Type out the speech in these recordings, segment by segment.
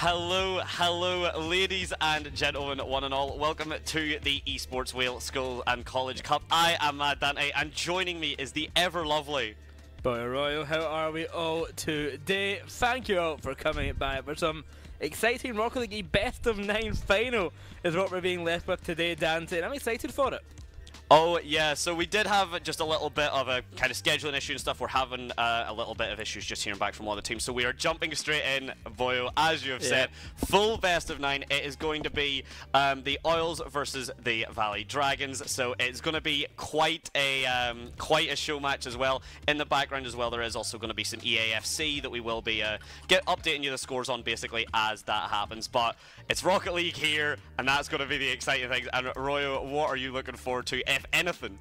Hello, ladies and gentlemen, one and all. Welcome to the Esports Wales School and College Cup. I am Maddantekiller, and joining me is the ever lovely Boyoroyo. How are we all today? Thank you all for coming by for some exciting Rocket League best of 9 final is what we're being left with today, Dante, and I'm excited for it. Oh yeah, so we did have just a little bit of a kind of scheduling issue and stuff. We're having a little bit of issues just hearing back from one of the teams, so we are jumping straight in, Boyo, as you have said. Full best of 9. It is going to be the Oils versus the Valley Dragons, so it's going to be quite a show match as well. In the background as well, there is also going to be some EAFC that we will be updating you the scores on basically as that happens. But it's Rocket League here, and that's going to be the exciting thing. And Royo, what are you looking forward to, if anything?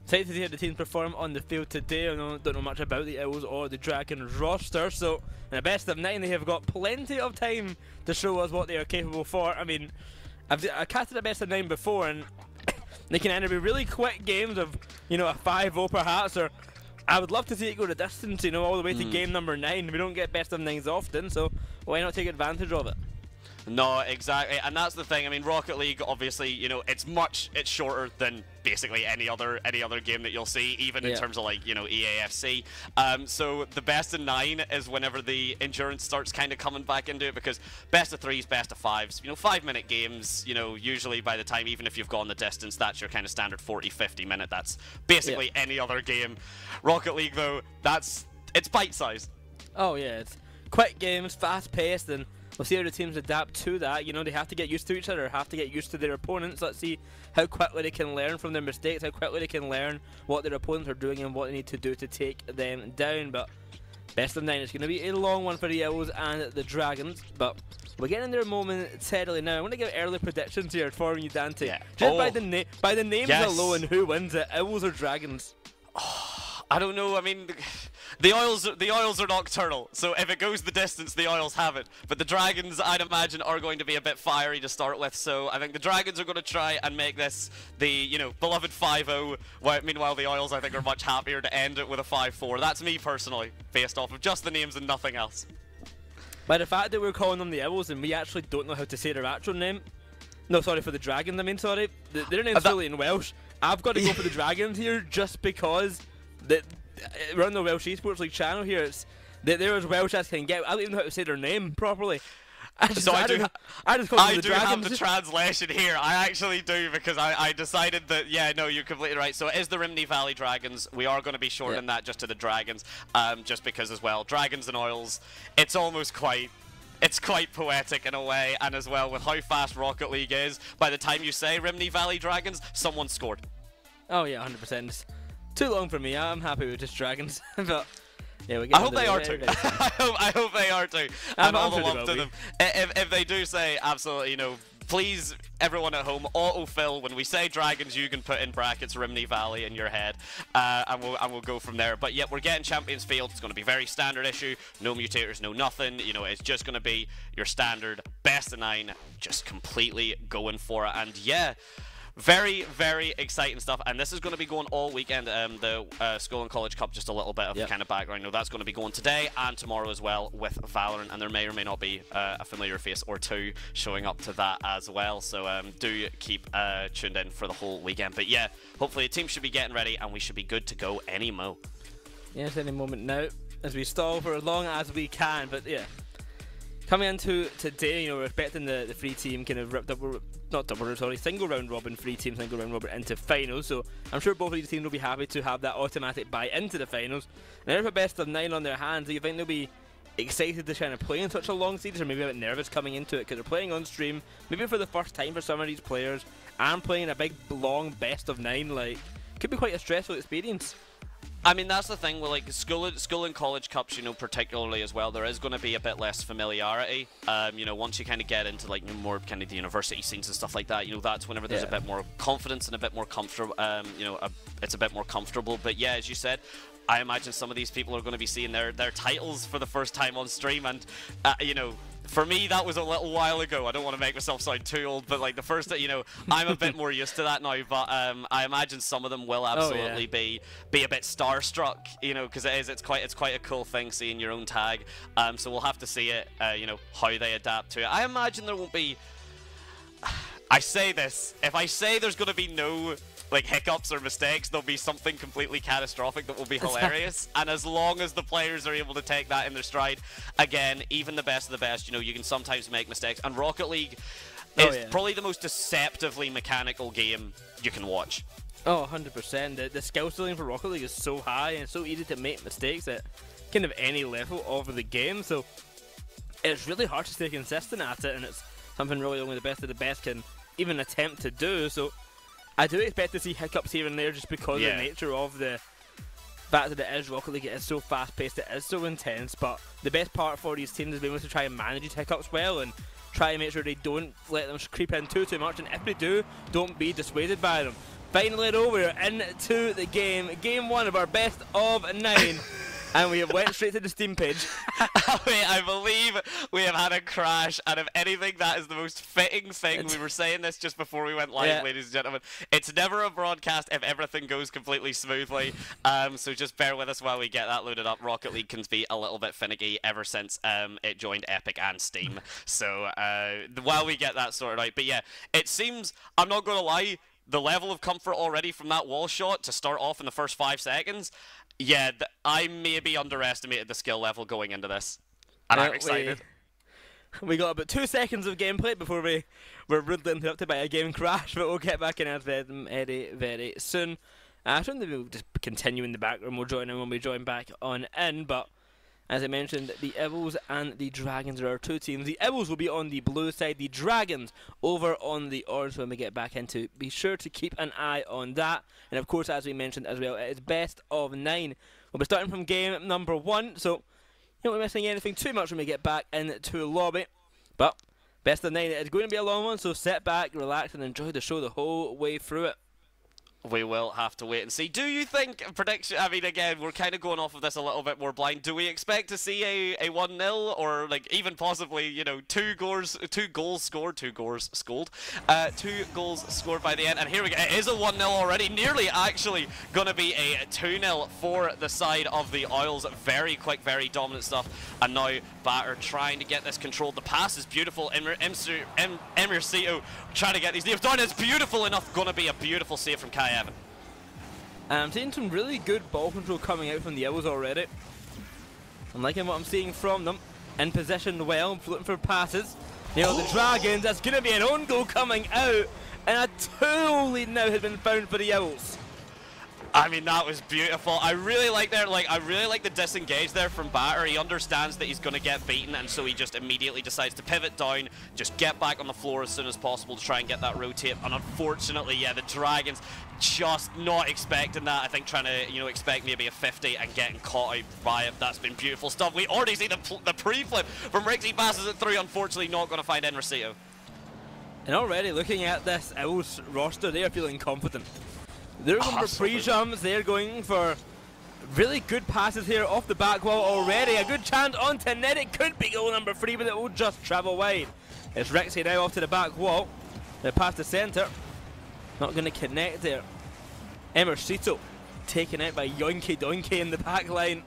Excited to hear the teams perform on the field today. I don't know much about the Owls or the Dragons roster, so in the best of 9 they have got plenty of time to show us what they are capable for. I mean, I've casted a best of 9 before, and they can either be really quick games of, you know, a 5-0 perhaps, or I would love to see it go the distance, you know, all the way to game number 9. We don't get best of 9s often, so why not take advantage of it? No, exactly, and that's the thing. I mean, Rocket League, obviously, you know, it's shorter than basically any other game that you'll see, even in terms of, like, you know, EAFC. So the best of 9 is whenever the endurance starts kind of coming back into it, because best of 3s, best of 5s, you know, 5-minute games, you know, usually by the time, even if you've gone the distance, that's your kind of standard 40-50 minute. That's basically any other game. Rocket League, though, it's bite-sized. Oh yeah, it's quick games, fast-paced, and we'll see how the teams adapt to that. You know, they have to get used to each other, have to get used to their opponents. Let's see how quickly they can learn from their mistakes, how quickly they can learn what their opponents are doing and what they need to do to take them down. But best of 9 is going to be a long one for the Owls and the Dragons, but we're getting there momentarily now. I'm going to give early predictions here for you, Dante. Yeah. Just by the names alone, who wins it, Owls or Dragons? I don't know. I mean, the Oils are nocturnal, so if it goes the distance, the Oils have it. But the Dragons, I'd imagine, are going to be a bit fiery to start with. So I think the Dragons are going to try and make this the, you know, beloved 5-0. Meanwhile, the Oils, I think, are much happier to end it with a 5-4. That's me personally, based off of just the names and nothing else. By the fact that we're calling them the Owls and we actually don't know how to say their actual name. No, sorry, for the Dragons. I mean, sorry, their name's fully in Welsh. I've got to go for the Dragons here just because we're on the Welsh Esports League channel here. They're as Welsh as can get. I don't even know how to say their name properly. I just call them the Dragons. Have the translation here. I actually do, because I decided that, yeah, no, you're completely right. So it is the Rhymney Valley Dragons. We are going to be shortening that just to the Dragons, just because as well, Dragons and Oils, it's almost quite poetic in a way, and as well with how fast Rocket League is, by the time you say Rhymney Valley Dragons, someone scored. Oh yeah, 100%. Too long for me. I'm happy with just Dragons. But yeah, I hope they are too. I hope they are too. And all the love to them. If they do say absolutely, you know, please, everyone at home, autofill when we say Dragons. You can put in brackets Rhymney Valley in your head, and we'll go from there. But yeah, we're getting Champions Field. It's going to be very standard issue. No mutators, no nothing. You know, it's just going to be your standard best of 9, just completely going for it. And yeah, very, very exciting stuff, and this is going to be going all weekend. The School and College Cup, just a little bit of kind of background. That's going to be going today and tomorrow as well with Valorant, and there may or may not be a familiar face or two showing up to that as well. So do keep tuned in for the whole weekend. But yeah, hopefully the team should be getting ready, and we should be good to go any mo. Yes, any moment now, as we stall for as long as we can. But yeah, coming into today, you know, we're expecting the free team kind of single round robin, free team single round robin into finals. So I'm sure both of these teams will be happy to have that automatic buy into the finals. Now, if a best of 9 on their hands, do you think they'll be excited to try and play in such a long series, or maybe a bit nervous coming into it because they're playing on stream, maybe for the first time for some of these players, and playing a big long best of 9? Like, could be quite a stressful experience. I mean, that's the thing with like school and college cups, you know, particularly as well. There is going to be a bit less familiarity. You know, once you kind of get into like more kind of the university scenes and stuff like that, you know, that's whenever there's a bit more confidence and a bit more comfortable. You know, it's a bit more comfortable. But yeah, as you said, I imagine some of these people are going to be seeing their titles for the first time on stream, and you know, for me, that was a little while ago. I don't want to make myself sound too old, but like the first, you know, I'm a bit more used to that now. But I imagine some of them will absolutely be a bit starstruck, you know, because it's quite a cool thing seeing your own tag. So we'll have to see it, you know, how they adapt to it. I imagine there won't be. I say this, if I say there's going to be no like hiccups or mistakes, there'll be something completely catastrophic that will be hilarious. And as long as the players are able to take that in their stride, again, even the best of the best, you know, you can sometimes make mistakes. And Rocket League is probably the most deceptively mechanical game you can watch. Oh, 100%. The skill ceiling for Rocket League is so high and so easy to make mistakes at kind of any level of the game. So it's really hard to stay consistent at it, and it's something really only the best of the best can even attempt to do. So I do expect to see hiccups here and there just because of the nature of the fact that it is Rocket League. It is so fast-paced, it is so intense, but the best part for these teams is being able to try and manage these hiccups well and try and make sure they don't let them creep in too much, and if they do, don't be dissuaded by them. Finally though, we're into the game. Game 1 of our best of 9. And we have went straight to the Steam page. Wait, I believe we have had a crash, and if anything, that is the most fitting thing. We were saying this just before we went live, ladies and gentlemen. It's never a broadcast if everything goes completely smoothly, so just bear with us while we get that loaded up. Rocket League can be a little bit finicky ever since it joined Epic and Steam, so while we get that sorted out. But yeah, it seems, I'm not going to lie, the level of comfort already from that wall shot to start off in the first 5 seconds, yeah, I maybe underestimated the skill level going into this, and I'm excited. We got about 2 seconds of gameplay before we were rudely interrupted by a game crash, but we'll get back in at them very soon. I think we'll just continue in the background. We'll join in when we join back on in, but as I mentioned, the Evils and the Dragons are our 2 teams. The Evils will be on the blue side, the Dragons over on the orange when we get back into. Be sure to keep an eye on that. And of course, as we mentioned as well, it is best of 9. We'll be starting from game number 1, so you won't be missing anything too much when we get back into lobby. But best of 9, it is going to be a long one, so sit back, relax, and enjoy the show the whole way through it. We will have to wait and see. Do you think, prediction, I mean, again, we're kind of going off of this a little bit more blind. Do we expect to see a 1-0 or, like, even possibly, you know, 2 goals scored by the end? And here we go. It is a 1-0 already. Nearly actually going to be a 2-0 for the side of the Isles. Very quick, very dominant stuff. And now Batter trying to get this controlled. The pass is beautiful. Emercito trying to get these deals done. It's beautiful enough. Going to be a beautiful save from Kai Evan. I'm seeing some really good ball control coming out from the Evils already. I'm liking what I'm seeing from them. In position well, floating for passes. You know, the Dragons, that's going to be an own goal coming out. And a 2 lead now has been found for the Evils. I mean, that was beautiful. I really like the disengage there from Batter. He understands that he's going to get beaten, and so he just immediately decides to pivot down, just get back on the floor as soon as possible to try and get that rotate. And unfortunately, yeah, the Dragons just not expecting that. I think trying to, you know, expect maybe a 50 and getting caught out by it. That's been beautiful stuff. We already see the pre-flip from Rixie, passes it through. Unfortunately, not going to find Enricito. And already looking at this Evils roster, they are feeling confident. They're going for pre-jumps, they're going for really good passes here off the back wall already. A good chance onto net, it could be goal number 3, but it will just travel wide. It's Rexy now off to the back wall. They pass the centre. Not going to connect there. Emercito taken out by Yoinky Doinky in the back line.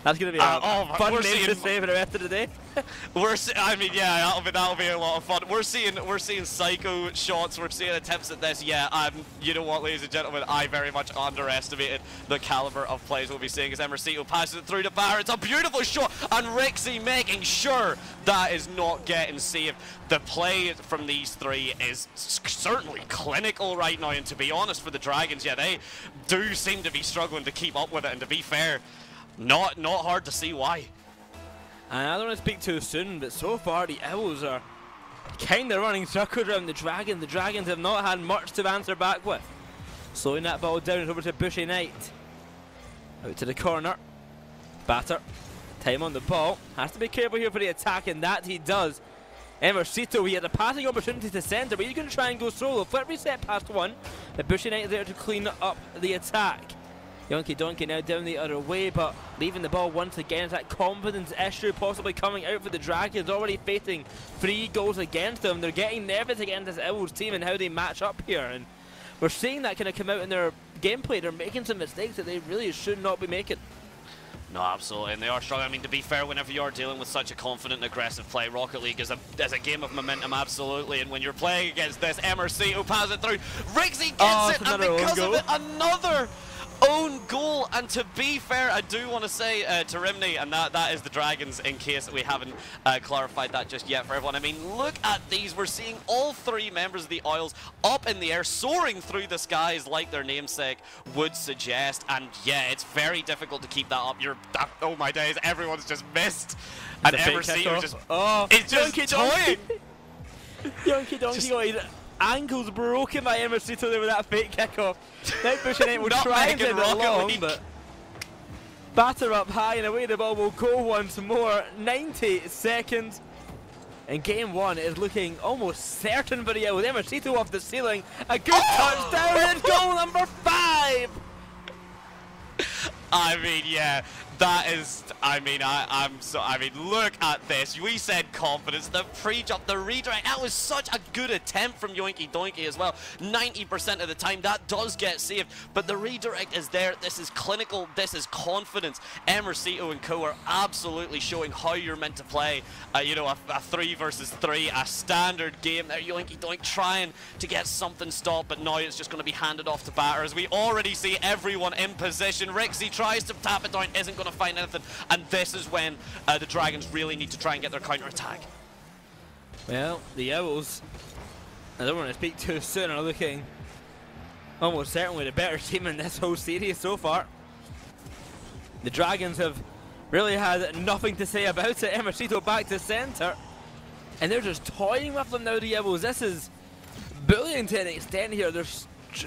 That's going to be a fun name to say for the rest of the day. I mean, yeah, that'll be a lot of fun. We're seeing psycho shots. We're seeing attempts at this. Yeah, you know what, ladies and gentlemen, I very much underestimated the caliber of plays we'll be seeing as Emercito passes it through to Barrett. It's a beautiful shot, and Rixie making sure that is not getting saved. The play from these 3 is certainly clinical right now, and to be honest, for the Dragons, yeah, they do seem to be struggling to keep up with it, and to be fair, not hard to see why. And I don't want to speak too soon, but so far the Owls are kind of running circles around the Dragon. The Dragons have not had much to answer back with. Slowing that ball down over to Bushy Knight. Out to the corner. Batter. Time on the ball. Has to be careful here for the attack, and that he does. Emercito, he had a passing opportunity to centre, but he's going to try and go solo. Flip reset past 1. The Bushy Knight is there to clean up the attack. Yonky Donkey now down the other way, but leaving the ball once again. Is that confidence issue possibly coming out for the Dragons? Already facing 3 goals against them. They're getting nervous against this Owls team and how they match up here. And we're seeing that kind of come out in their gameplay. They're making some mistakes that they really should not be making. No, absolutely, and they are struggling. I mean, to be fair, whenever you're dealing with such a confident and aggressive play, Rocket League is a game of momentum, absolutely. And when you're playing against this, MRC who passes it through, Rixie gets it, and because of it, another own goal. And to be fair, I do want to say to Rimney, and that is the Dragons, in case we haven't clarified that just yet for everyone. I mean, look at these. We're seeing all 3 members of the Isles up in the air, soaring through the skies like their namesake would suggest. And yeah, it's very difficult to keep that up. Oh my days, everyone's just missed. And MRC just, it's just toying. Yonky Donkey got his ankles broken by MRC there with that fake kickoff. Now pushing it, will try and get it along, but batter up high and away the ball will go once more. 90 seconds. And game 1 is looking almost certain for the Owls. MRC off the ceiling. A good touchdown and goal number 5. I mean, yeah, that is, I mean, look at this. We said confidence, the pre-jump, the redirect. That was such a good attempt from Yoinky Doinky as well. 90% of the time, that does get saved, but the redirect is there. This is clinical, this is confidence. Emercito and co are absolutely showing how you're meant to play, you know, a 3 versus 3, a standard game there. Yoinky Doink trying to get something stopped, but now it's just going to be handed off to batter as we already see everyone in position. Rixie tries to tap it down, isn't going to find anything, and this is when the Dragons really need to try and get their counter-attack. Well, the Owls, I don't want to speak too soon, are looking almost certainly the better team in this whole series so far. The Dragons have really had nothing to say about it. Emercito back to centre, and they're just toying with them now, the Owls. This is bullying to an extent here. They're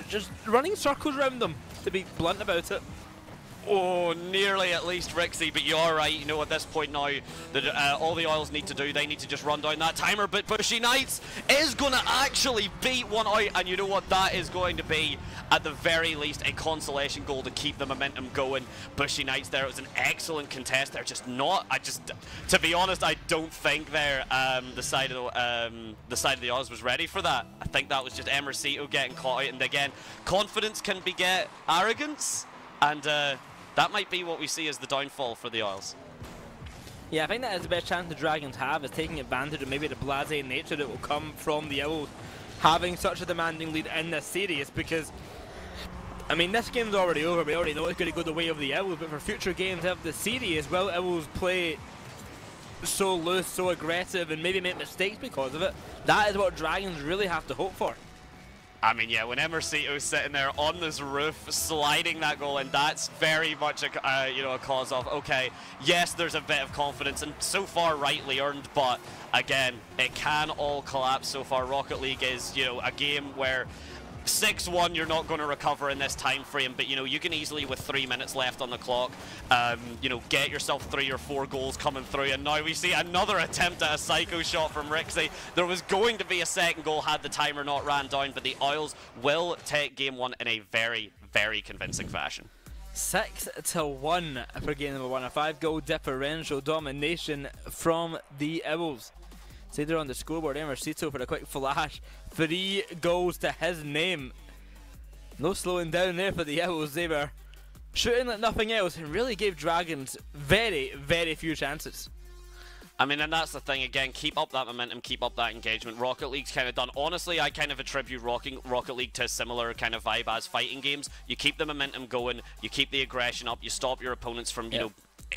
just running circles around them, to be blunt about it. Oh, nearly at least, Rixie, but you are right. You know, at this point now, that all the Isles need to do, they need to just run down that timer, but Bushy Knights is going to actually beat one out, and you know what, that is going to be, at the very least, a consolation goal to keep the momentum going. Bushy Knights there, it was an excellent contest. They're just not, to be honest, I don't think the side of the Isles was ready for that. I think that was just Emercito getting caught out, and again, confidence can beget arrogance, and that might be what we see as the downfall for the Isles. Yeah, I think that is the best chance the Dragons have, is taking advantage of maybe the blasé nature that will come from the Owls having such a demanding lead in this series, because, I mean, this game's already over. We already know it's going to go the way of the Owls, but for future games of the series, will Owls play so loose, so aggressive, and maybe make mistakes because of it? That is what Dragons really have to hope for. I mean, yeah, when Emercito's sitting there on this roof, sliding that goal in, that's very much a, you know, a cause of, okay, yes, there's a bit of confidence, and so far rightly earned, but again, it can all collapse so far. Rocket League is, you know, a game where 6-1 you're not going to recover in this time frame, but you know, you can easily, with 3 minutes left on the clock, you know, get yourself 3 or 4 goals coming through. And now we see another attempt at a psycho shot from Rixie. There was going to be a second goal had the timer not ran down, but the Isles will take game 1 in a very, very convincing fashion. 6-1 for game number 1, a 5-goal differential domination from the Owls. See there on the scoreboard, Emercito for a quick flash. 3 goals to his name. No slowing down there for the Owls. They were shooting like nothing else and really gave Dragons very, very few chances. I mean, and that's the thing, again, keep up that momentum, keep up that engagement. Rocket League's kind of done. Honestly, I kind of attribute Rocket League to a similar kind of vibe as fighting games. You keep the momentum going, you keep the aggression up, you stop your opponents from, you know,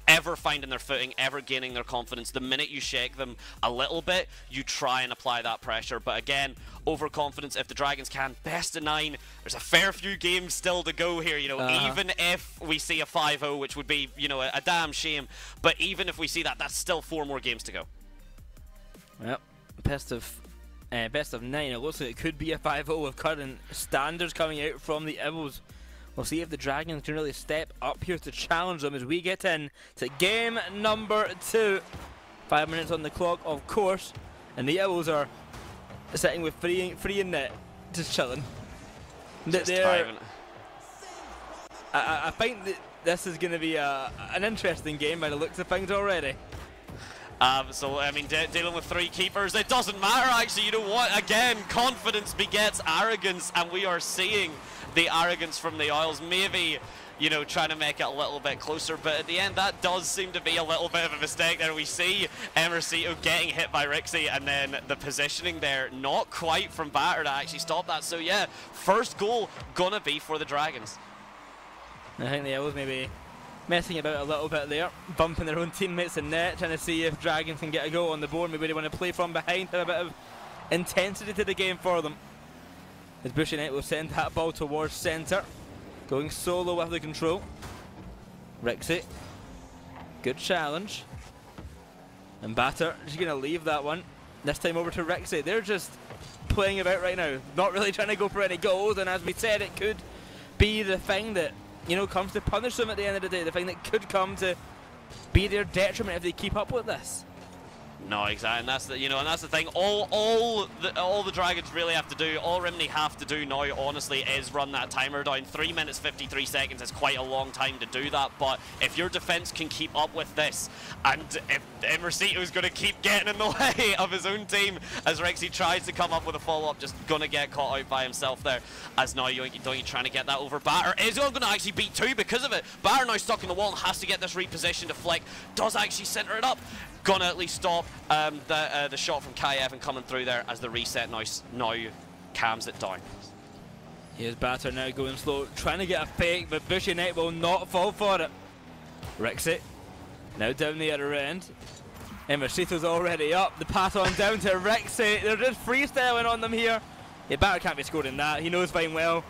ever finding their footing, ever gaining their confidence. The minute you shake them a little bit, you try and apply that pressure. But again, overconfidence, if the Dragons can, best of 9. There's a fair few games still to go here, you know, even if we see a 5-0, which would be, you know, a damn shame. But even if we see that, that's still 4 more games to go. Well, best of 9. It looks like it could be a 5-0 with current standards coming out from the Owls. We'll see if the Dragons can really step up here to challenge them as we get in to game number 2. 5 minutes on the clock, of course, and the Owls are sitting with free in net, just chilling. I think that this is going to be an interesting game by the looks of things already. So, I mean, dealing with 3 keepers, it doesn't matter, actually. You know what? Again, confidence begets arrogance, and we are seeing the arrogance from the Isles. Maybe, you know, trying to make it a little bit closer, but at the end, that does seem to be a little bit of a mistake there. We see Emercito getting hit by Rixie, and then the positioning there, not quite from Batter to actually stop that. So, yeah, first goal gonna be for the Dragons. I think the Owls maybe messing about a little bit there, bumping their own teammates in net, trying to see if Dragons can get a goal on the board. Maybe they want to play from behind, have a bit of intensity to the game for them. As Bushy Knight will send that ball towards centre, going solo with the control. Rixie, good challenge. And Batter, she's going to leave that one. This time over to Rixie. They're just playing about right now, not really trying to go for any goals, and as we said, it could be the thing that, you know, comes to punish them at the end of the day, the thing that could come to be their detriment if they keep up with this. No, exactly, and that's the, you know, and that's the thing. All the Dragons really have to do, all Rimini have to do now, honestly, is run that timer down. 3 minutes 53 seconds is quite a long time to do that. But if your defense can keep up with this, and if Emercito's going to keep getting in the way of his own team as Rexy tries to come up with a follow-up, just going to get caught out by himself there. As now Yoinky Doinky trying to get that over Batter. Is going to actually beat 2 because of it. Batter now stuck in the wall and has to get this reposition to flick. Does actually center it up. Gonna at least stop the shot from Kai Evan coming through there as the reset now calms it down. Here's Batter now going slow, trying to get a fake, but Bushy Knight will not fall for it. Rixie now down the other end. Emercito's already up. The pass on down to Rixie. They're just freestyling on them here. Yeah, Batter can't be scoring that. He knows fine well.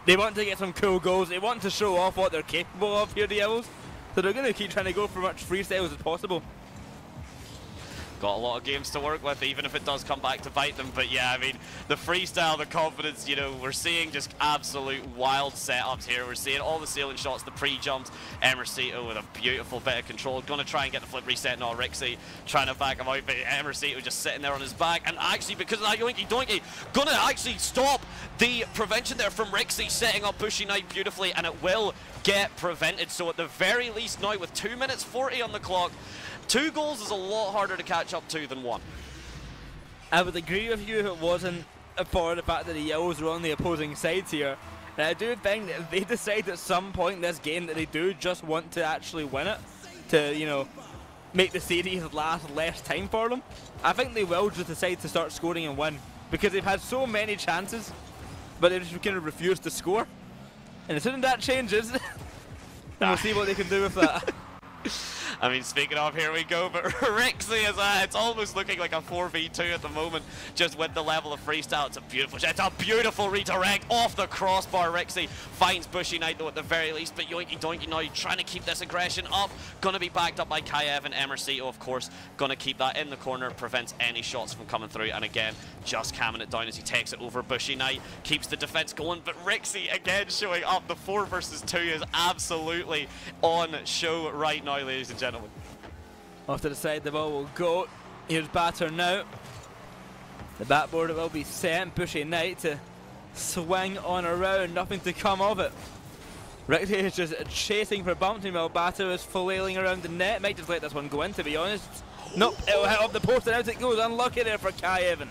They want to get some cool goals. They want to show off what they're capable of here, the Owls. So they're going to keep trying to go for much freestyles as possible. Got a lot of games to work with, even if it does come back to bite them. But yeah, I mean, the freestyle, the confidence, you know, we're seeing just absolute wild setups here. We're seeing all the ceiling shots, the pre-jumps. Emercito with a beautiful bit of control. Gonna try and get the flip reset now. Rixie trying to back him out, but Emercito just sitting there on his back. And actually, because of that Yoinky Doinky, gonna actually stop the prevention there from Rixie, setting up Bushy Knight beautifully, and it will get prevented. So at the very least now, with 2 minutes 40 on the clock, 2 goals is a lot harder to catch up to than 1. I would agree with you if it wasn't for the fact that the Yellows were on the opposing side here. And I do think that if they decide at some point in this game that they do just want to actually win it, to, you know, make the series last less time for them, I think they will just decide to start scoring and win. Because they've had so many chances, but they just kind of refuse to score. And as soon as that changes, then we'll see what they can do with that. I mean, speaking of, here we go, but Rixie is it's almost looking like a 4v2 at the moment, just with the level of freestyle. It's a beautiful redirect off the crossbar. Rixie finds Bushy Knight though at the very least, but Yoinky Doinky now trying to keep this aggression up. Gonna be backed up by Kai Evan. Emercito, of course, gonna keep that in the corner, prevents any shots from coming through, and again, just calming it down as he takes it over. Bushy Knight keeps the defense going, but Rixie again showing up. The 4 versus 2 is absolutely on show right now, ladies and gentlemen. Off to the side, the ball will go. Here's Batter now. The backboard will be sent. Bushy Knight to swing on around, nothing to come of it. Rixie is just chasing for bouncing while Batter is flailing around the net. Might just let this one go in, to be honest. Nope, it'll hit up the post and out it goes. Unlucky there for Kai Evan.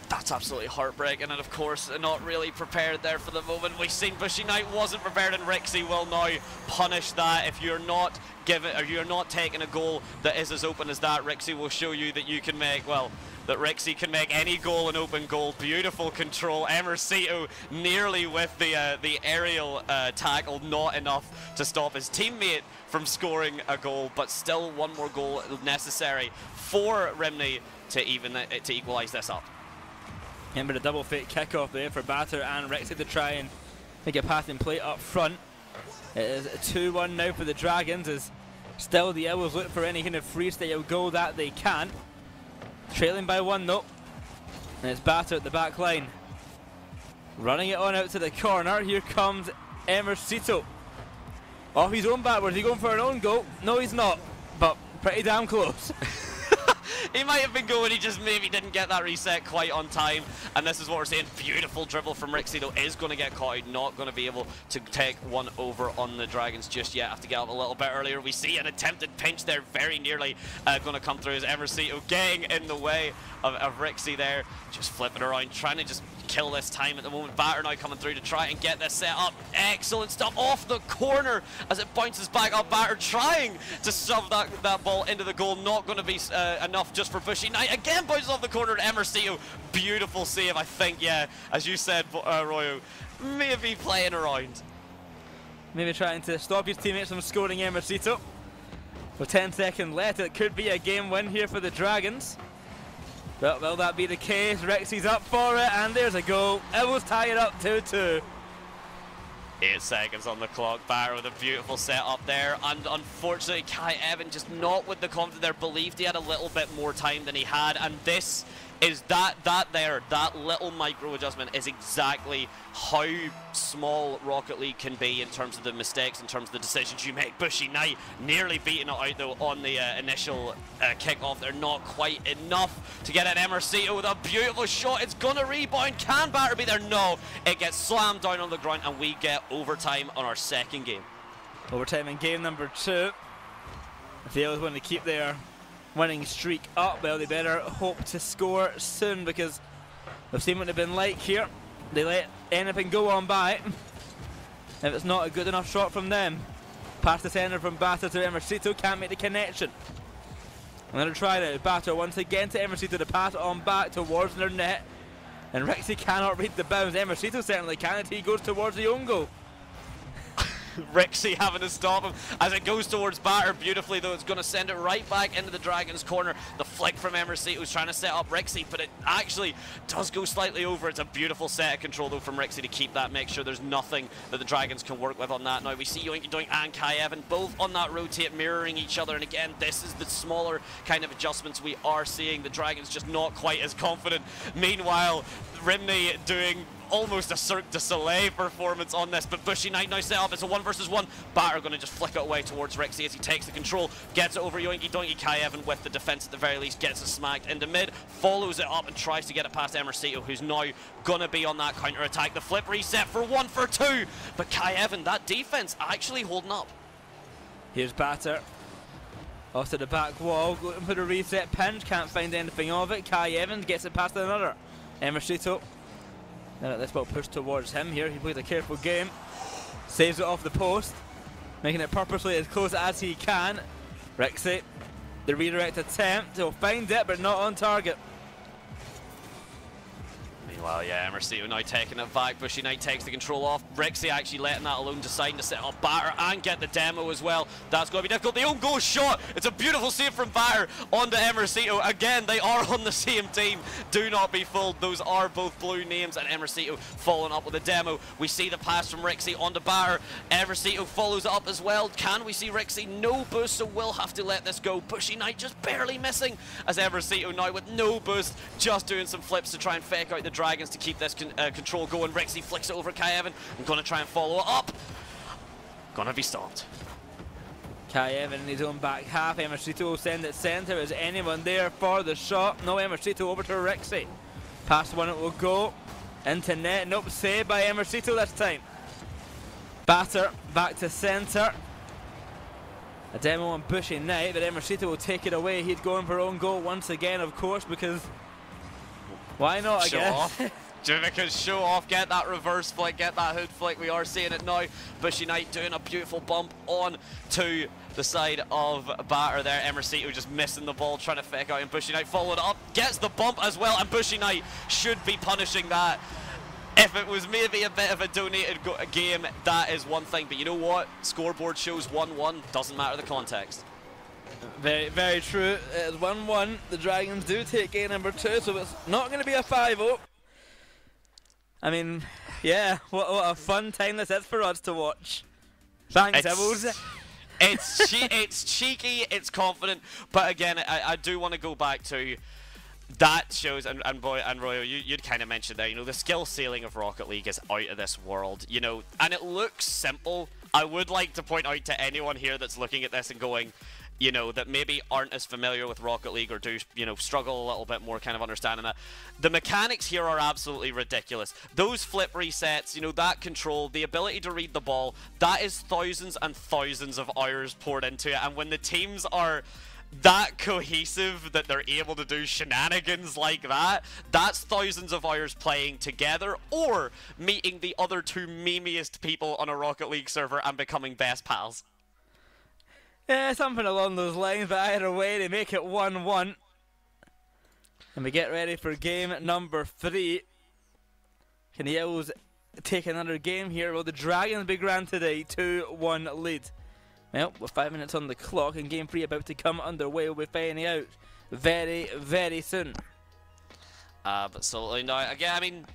That's absolutely heartbreaking, and of course not really prepared there for the moment. We've seen Bushy Knight wasn't prepared, and Rixie will now punish that. If you're not you're not taking a goal that is as open as that, Rixie will show you that you can make, well, that Rixie can make any goal an open goal. Beautiful control. Emercito nearly with the aerial tackle, not enough to stop his teammate from scoring a goal, but still one more goal necessary for Rimini to equalise this up. Remember the double fake kickoff there for Batter and Rixie to try and make a passing play up front. It is 2-1 now for the Dragons, as still the Owls look for any kind of freestyle goal that they can. Trailing by 1 though. And it's Batter at the back line. Running it on out to the corner. Here comes Emercito. Off his own backwards. Is he going for an own goal? No, he's not. But pretty damn close. He might have been going, he just maybe didn't get that reset quite on time. And this is what we're saying. Beautiful dribble from Rixie, though, is going to get caught out. Not going to be able to take one over on the Dragons just yet. Have to get up a little bit earlier. We see an attempted pinch there, very nearly going to come through as Emercito getting in the way of Rixie there. Just flipping around, trying to just kill this time at the moment. Batter now coming through to try and get this set up. Excellent stuff off the corner as it bounces back up. Batter trying to shove that ball into the goal. Not going to be enough just for Bushy Knight. Again bounces off the corner to Emercito. Beautiful save, I think. Yeah, as you said, Royo, maybe playing around. Maybe trying to stop his teammates from scoring Emercito. With 10 seconds left, it could be a game win here for the Dragons. But will that be the case? Rexy's up for it, and there's a goal. It will tie it up 2-2. 8 seconds on the clock. Batter with a beautiful setup there, and unfortunately Kai Evan just not with the confidence there. Believed he had a little bit more time than he had, and this is that little micro adjustment is exactly how small Rocket League can be in terms of the mistakes, in terms of the decisions you make. Bushy Knight nearly beating it out though on the initial kick-off. They're not quite enough to get an Emercito with a beautiful shot. It's gonna rebound. Can Batter be there? No. It gets slammed down on the ground, and we get overtime on our second game. Overtime in game number 2. If they always want to keep their winning streak up, well, they better hope to score soon, because we've seen what they've been like here. They let anything go on by. If it's not a good enough shot from them. Pass the centre from Batter to Emercito, can't make the connection. Another try now. Batter once again to Emercito to pass it on back towards their net. And Rexy cannot read the bounds. Emercito certainly can, and he goes towards the own goal. Rixie having to stop him as it goes towards Batter beautifully, though. It's going to send it right back into the Dragons' corner. The flick from Emercito who's trying to set up Rixie, but it actually does go slightly over. It's a beautiful set of control, though, from Rixie to keep that, make sure there's nothing that the Dragons can work with on that. Now we see Yoinky Doink and Kai Evan both on that rotate, mirroring each other, and again, this is the smaller kind of adjustments we are seeing. The Dragons just not quite as confident. Meanwhile, Rimney doing almost a Cirque du Soleil performance on this, but Bushy Knight now set up. It's a 1 versus 1. Batter going to just flick it away towards Rixie as he takes the control, gets it over Yoinky Doinky. Kai Evan with the defense at the very least gets it smacked into mid, follows it up and tries to get it past Emercito, who's now going to be on that counter attack. The flip reset for 1 for 2, but Kai Evan, that defense actually holding up. Here's Batter off to the back wall, looking for the reset pinch, can't find anything of it. Kai Evans gets it past another Emercito. Now this ball pushed towards him here. He plays a careful game, saves it off the post, making it purposely as close as he can. Rixie, the redirect attempt, he'll find it but not on target. Meanwhile, yeah, Emercito now taking it back. Bushy Knight takes the control off. Rixie actually letting that alone, deciding to set up Batter and get the demo as well. That's going to be difficult. The own goal shot. It's a beautiful save from Batter onto Emercito. Again, they are on the same team. Do not be fooled. Those are both blue names, and Emercito following up with a demo. We see the pass from Rixie onto Batter. Emercito follows it up as well. Can we see Rixie? No boost, so we'll have to let this go. Bushy Knight just barely missing as Emercito now with no boost, just doing some flips to try and fake out the Dragons to keep this control going. Rixie flicks it over Kai Evan. I'm going to try and follow it up. Gonna be stopped. Kai Evan in his own back half. Emercito will send it centre. Is anyone there for the shot? No. Emercito over to Rixie. Past one it will go. Into net. Nope. Saved by Emercito this time. Batter back to centre. A demo on Bushy Knight, but Emercito will take it away. He's going for own goal once again, of course, because why not, I guess? Because show off, get that reverse flick, get that hood flick. We are seeing it now. Bushy Knight doing a beautiful bump on to the side of Batter there. Emercito just missing the ball, trying to fake out, and Bushy Knight followed up, gets the bump as well, and Bushy Knight should be punishing that. If it was maybe a bit of a donated game, that is one thing, but you know what? Scoreboard shows 1-1, doesn't matter the context. Very, very true. It's 1-1. The Dragons do take game number 2, so it's not going to be a 5-0. I mean, yeah, what a fun time this is for us to watch. Thanks, Evils. It's cheeky, it's confident, but again, I do want to go back to that shows, and Royo, you'd kind of mentioned there, you know, the skill ceiling of Rocket League is out of this world, you know, and it looks simple, I would like to point out to anyone here that's looking at this and going, you know, that maybe aren't as familiar with Rocket League or do, you know, struggle a little bit more kind of understanding that. The mechanics here are absolutely ridiculous. Those flip resets, you know, that control, the ability to read the ball, that is thousands and thousands of hours poured into it. And when the teams are that cohesive that they're able to do shenanigans like that, that's thousands of hours playing together or meeting the other two memeiest people on a Rocket League server and becoming best pals. Yeah, something along those lines, but either way, they make it 1-1. And we get ready for game number 3. Can the Owls take another game here? Will the Dragons be granted a 2-1 lead? Well, with 5 minutes on the clock and game 3 about to come underway, we'll be finding out very, very soon. Absolutely. Now, again, I mean,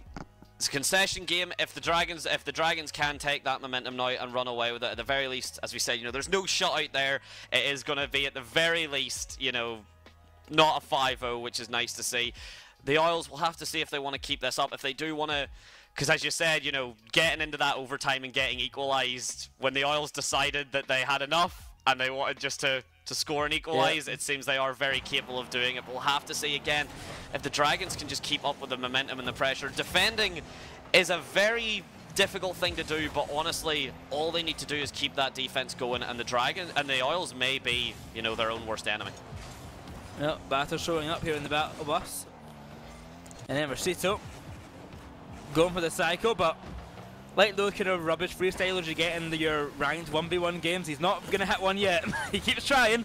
it's a concession game. If the Dragons can take that momentum now and run away with it, at the very least, as we said, you know, there's no shutout there. It is going to be at the very least, you know, not a 5-0, which is nice to see. The Isles will have to see if they want to keep this up. If they do want to, because as you said, you know, getting into that overtime and getting equalised, when the Isles decided that they had enough and they wanted just to score and equalise, it seems they are very capable of doing it. But we'll have to see again if the Dragons can just keep up with the momentum and the pressure. Defending is a very difficult thing to do, but honestly, all they need to do is keep that defense going, and the Dragons and the Isles may be, you know, their own worst enemy. Well, Batter showing up here in the battle bus. And then Rosito going for the cycle, but like those kind of rubbish freestylers you get in your ranked 1v1 games, he's not going to hit one yet. He keeps trying,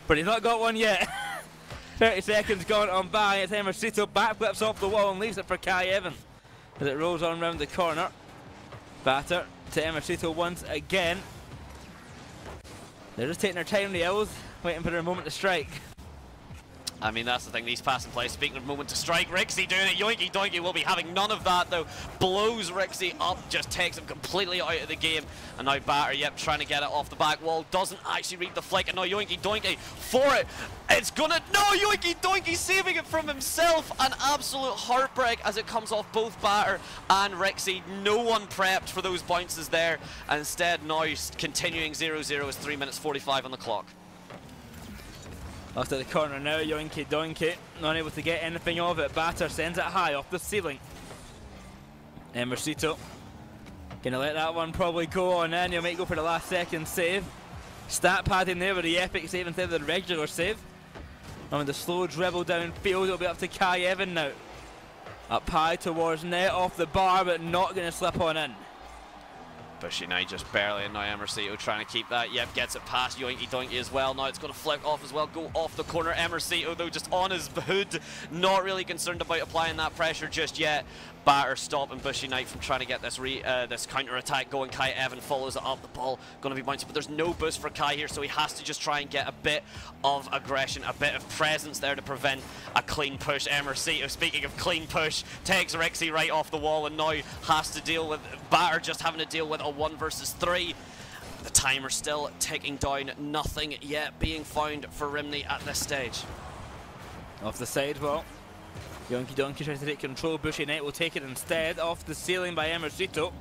but he's not got one yet. 30 seconds gone on by, it's Emercito backflips off the wall and leaves it for Kai Evan as it rolls on round the corner. Batter to Emercito once again. They're just taking their time, the Owls, waiting for their moment to strike. I mean, that's the thing, these pass and play. Speaking of moment to strike, Rixie doing it. Yoinky Doinky will be having none of that, though. Blows Rixie up, just takes him completely out of the game. And now Batter, yep, trying to get it off the back wall. Doesn't actually read the flick. And now Yoinky Doinky for it. It's gonna... No, Yoinky Doinky saving it from himself. An absolute heartbreak as it comes off both Batter and Rixie. No one prepped for those bounces there. And instead, now continuing 0-0 is 3 minutes 45 on the clock. Lost at the corner now, Yoinky Doinky, not able to get anything of it. Batter sends it high off the ceiling. Emercito gonna let that one probably go on in. He might go for the last second save. Stat padding there with the epic save instead of the regular save. And with the slow dribble downfield, it'll be up to Kai Evan now. Up high towards net, off the bar, but not gonna slip on in. Bushy now just barely, and now Emercito trying to keep that. Yep, gets it past Yoinky Doinky as well. Now it's going to flick off as well, go off the corner. Emercito though just on his hood, not really concerned about applying that pressure just yet. Batter stopping Bushy Knight from trying to get this this counter attack going. Kai Evan follows it up, the ball going to be bouncing, but there's no boost for Kai here, so he has to just try and get a bit of aggression, a bit of presence there to prevent a clean push. Emercito, speaking of clean push, takes Rixie right off the wall and now has to deal with Batter just having to deal with a 1 versus 3. The timer still ticking down, nothing yet being found for Rimney at this stage. Off the side, well, Yoinky Doinky tries to take control. Bushy Knight will take it instead. Off the ceiling by Emercito.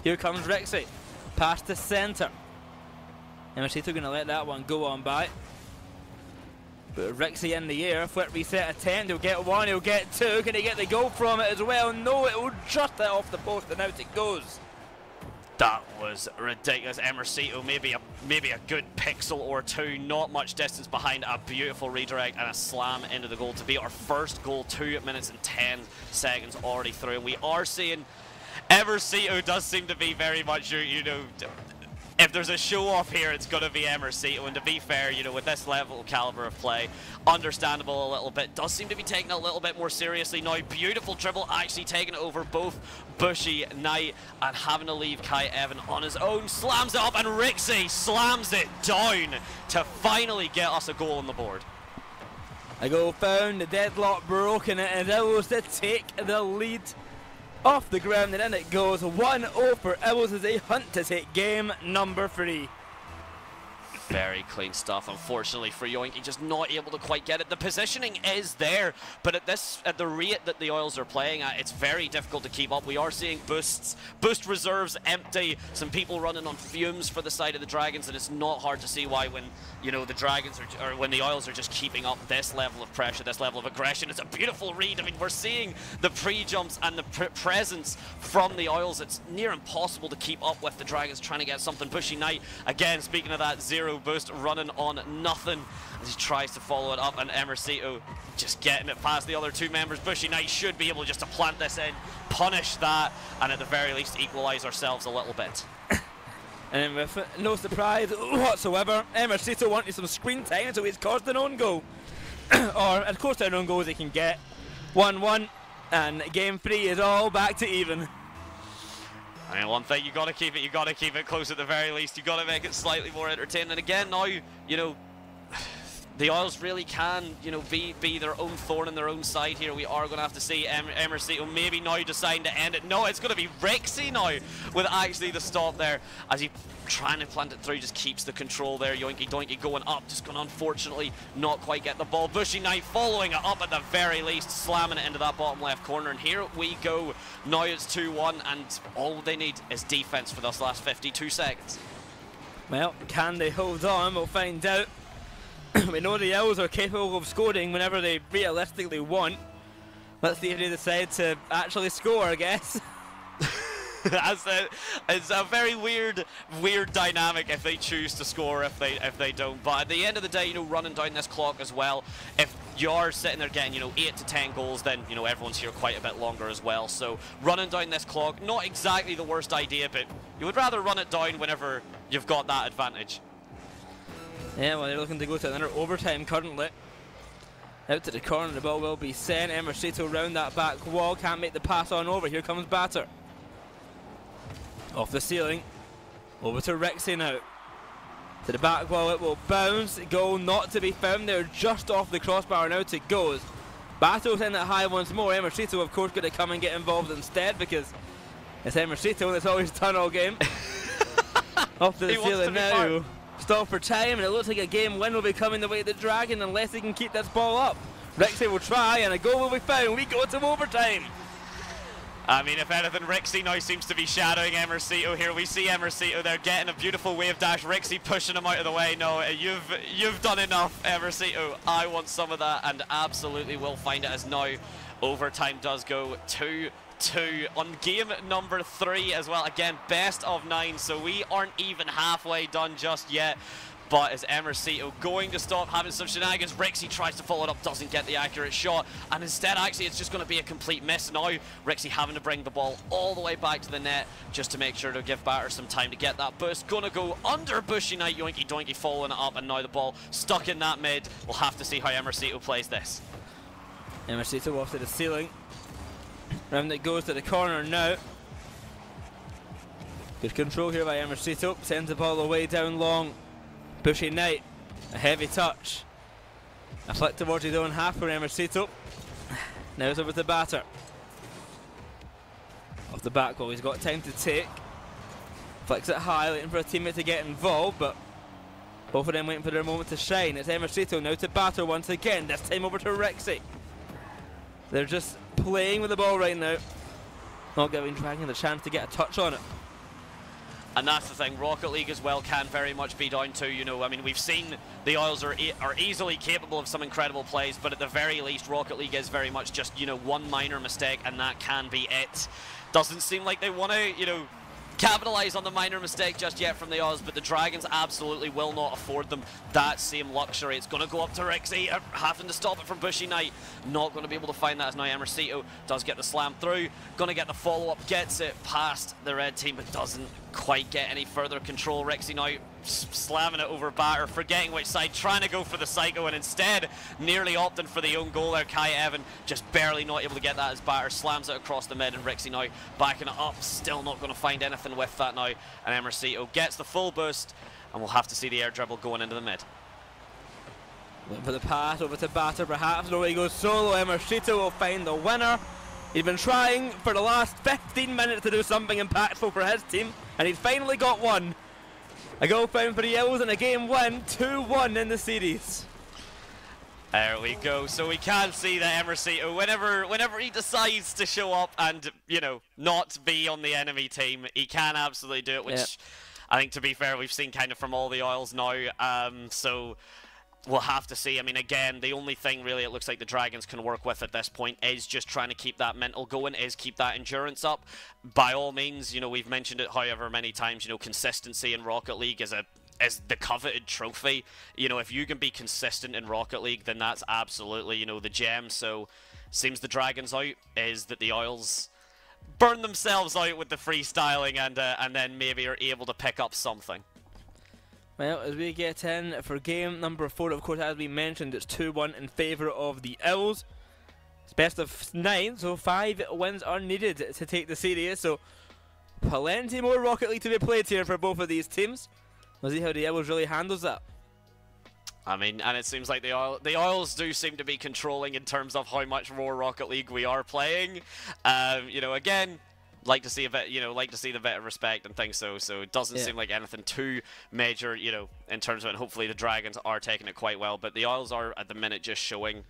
Here comes Rixie. Past the centre. Emercito going to let that one go on by. But Rixie in the air. Flip reset attempt. He'll get one. He'll get two. Can he get the goal from it as well? No, it will just hit off the post and out it goes. That was ridiculous. Emercito, maybe a good pixel or two, not much distance behind. A beautiful redirect and a slam into the goal to be our first goal. 2 minutes and 10 seconds already through. And we are seeing Emercito does seem to be very much, you know, if there's a show off here, it's going to be Emercito. And to be fair, you know, with this level caliber of play, understandable a little bit. Does seem to be taking it a little bit more seriously now. Beautiful dribble, actually taking it over both Bushy Knight and having to leave Kai Evan on his own. Slams it up and Rixie slams it down to finally get us a goal on the board. A goal found, the deadlock broken, and Owls to take the lead off the ground, and in it goes. 1-0 for Owls as they hunt to take game number 3. Very clean stuff. Unfortunately for Yoinky, just not able to quite get it. The positioning is there, but at the rate that the Oils are playing at, it's very difficult to keep up. We are seeing boost reserves empty, some people running on fumes for the side of the Dragons, and it's not hard to see why when, you know, the Dragons are, or when the Oils are just keeping up this level of pressure, this level of aggression. It's a beautiful read. I mean, we're seeing the pre-jumps and the presence from the Oils. It's near impossible to keep up with the Dragons trying to get something. Bushy Knight, again, speaking of that, zero boost, running on nothing as he tries to follow it up, and Emercito just getting it past the other two members. Bushy Knight should be able just to plant this in, punish that, and at the very least equalise ourselves a little bit. And with no surprise whatsoever, Emercito wanted some screen time, so he's caused an own goal. Or as close to an own goal as he can get. 1-1, and game 3 is all back to even. I mean, one thing, you got to keep it close at the very least. You got to make it slightly more entertaining. And again, now, you know, the Oils really can, you know, be their own thorn in their own side here. We are going to have to see Emercito maybe now deciding to end it. No, it's going to be Rexy now with actually the stop there as he trying to plant it through, just keeps the control there. Yoinky Doinky going up, just going to unfortunately not quite get the ball. Bushy Knight following it up at the very least, slamming it into that bottom left corner, and here we go. Now it's 2-1, and all they need is defense for this last 52 seconds. Well, can they hold on? We'll find out. We know the Owls are capable of scoring whenever they realistically want. Let's see if they decide to actually score, I guess. It's a very weird dynamic if they choose to score, if they don't. But at the end of the day, you know, running down this clock as well, if you're sitting there getting, you know, 8 to 10 goals, then, you know, everyone's here quite a bit longer as well. So running down this clock, not exactly the worst idea, but you would rather run it down whenever you've got that advantage. Yeah, well, they're looking to go to another overtime currently. Out to the corner, the ball will be sent. Emercito round that back wall, can't make the pass on over. Here comes Batter. Off the ceiling, over to Rexy now. To the back wall, it will bounce. Goal not to be found. They're just off the crossbar, and out it goes. Batter send it high once more. Emercito, of course, going to come and get involved instead because it's Emercito that's always done all game. Off to the ceiling now. Stop for time, and it looks like a game win will be coming the way of the Dragon unless he can keep this ball up. Rexy will try, and a goal will be found. We go to overtime. I mean, if anything, Rexy now seems to be shadowing Emercito here. We see Emercito there getting a beautiful wave dash. Rexy pushing him out of the way. No, you've done enough, Emercito. I want some of that, and absolutely will find it as now overtime does go 2-2 on game number 3 as well. Again, best of 9, so we aren't even halfway done just yet. But is Emercito going to stop having some shenanigans? Rexy tries to follow it up, doesn't get the accurate shot, and instead actually it's just going to be a complete miss now. Rexy having to bring the ball all the way back to the net just to make sure to give Batter some time to get that boost. Gonna go under Bushy Knight. Yoinky Doinky following it up, and now the ball stuck in that mid. We'll have to see how Emercito plays this. Emercito off to the ceiling. Round it goes to the corner now. Good control here by Emercito. Sends the ball away down long. Bushy Knight, a heavy touch. A flick towards his own half for Emercito. Now it's over to Batter. Off the back wall, he's got time to take. Flicks it high, waiting for a teammate to get involved, but both of them waiting for their moment to shine. It's Emercito now to Batter once again, this time over to Rexy. They're just playing with the ball right now. Not giving Dragon the chance to get a touch on it. And that's the thing, Rocket League as well can very much be down to, you know, I mean, we've seen the Oils are easily capable of some incredible plays, but at the very least, Rocket League is very much just, you know, one minor mistake, and that can be it. Doesn't seem like they want to, you know, capitalize on the minor mistake just yet from the Oils, but the Dragons absolutely will not afford them that same luxury. It's going to go up to Rexy, having to stop it from Bushy Knight. Not going to be able to find that as now Emercito does get the slam through. Going to get the follow-up, gets it past the red team, but doesn't quite get any further control. Rexy now slamming it over Batter, forgetting which side, trying to go for the psycho, and instead nearly opting for the own goal there. Kai Evan just barely not able to get that as Batter slams it across the mid, and Rexy now backing it up, still not going to find anything with that now, and Emercito gets the full boost, and we'll have to see the air dribble going into the mid. Looking for the pass over to Batter perhaps. No, he goes solo. Emercito will find the winner. He's been trying for the last 15 minutes to do something impactful for his team, and he's finally got one. A goal found for the Yellows and a game win, 2-1 in the series. There we go. So we can see that Emercito, whenever he decides to show up and, you know, not be on the enemy team, he can absolutely do it, which I think, to be fair, we've seen kind of from all the Oils now. So we'll have to see. I mean, again, the only thing really it looks like the Dragons can work with at this point is just trying to keep that mental going, is keep that endurance up. By all means, you know, we've mentioned it however many times, you know, consistency in Rocket League is the coveted trophy. You know, if you can be consistent in Rocket League, then that's absolutely, you know, the gem. So seems the Dragons out is that the Oils burn themselves out with the freestyling and then maybe are able to pick up something. Well, as we get in for game number 4, of course, as we mentioned, it's 2-1 in favour of the Owls. It's best of 9, so 5 wins are needed to take the series. So plenty more Rocket League to be played here for both of these teams. We'll see how the Owls really handles that. I mean, and it seems like the Oils do seem to be controlling in terms of how much more Rocket League we are playing. You know, again, like to see a bit, you know, like to see the bit of respect and things. So it doesn't seem like anything too major, you know, in terms of it. And hopefully the Dragons are taking it quite well. But the Oils are at the minute just showing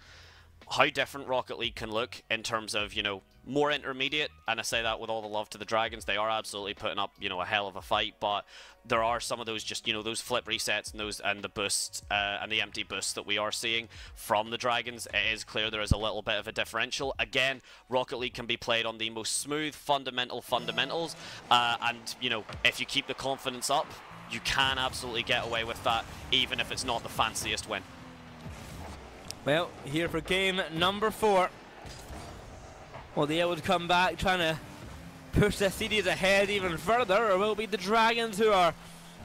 how different Rocket League can look in terms of, you know, more intermediate, and I say that with all the love to the Dragons. They are absolutely putting up, you know, a hell of a fight, but there are some of those just, you know, those flip resets and the boosts and the empty boosts that we are seeing from the Dragons. It is clear there is a little bit of a differential. Again, Rocket League can be played on the most smooth fundamentals, and, you know, if you keep the confidence up, you can absolutely get away with that, even if it's not the fanciest win. Well, here for game number 4. Will the Owls come back trying to push the series ahead even further, or will it be the Dragons who are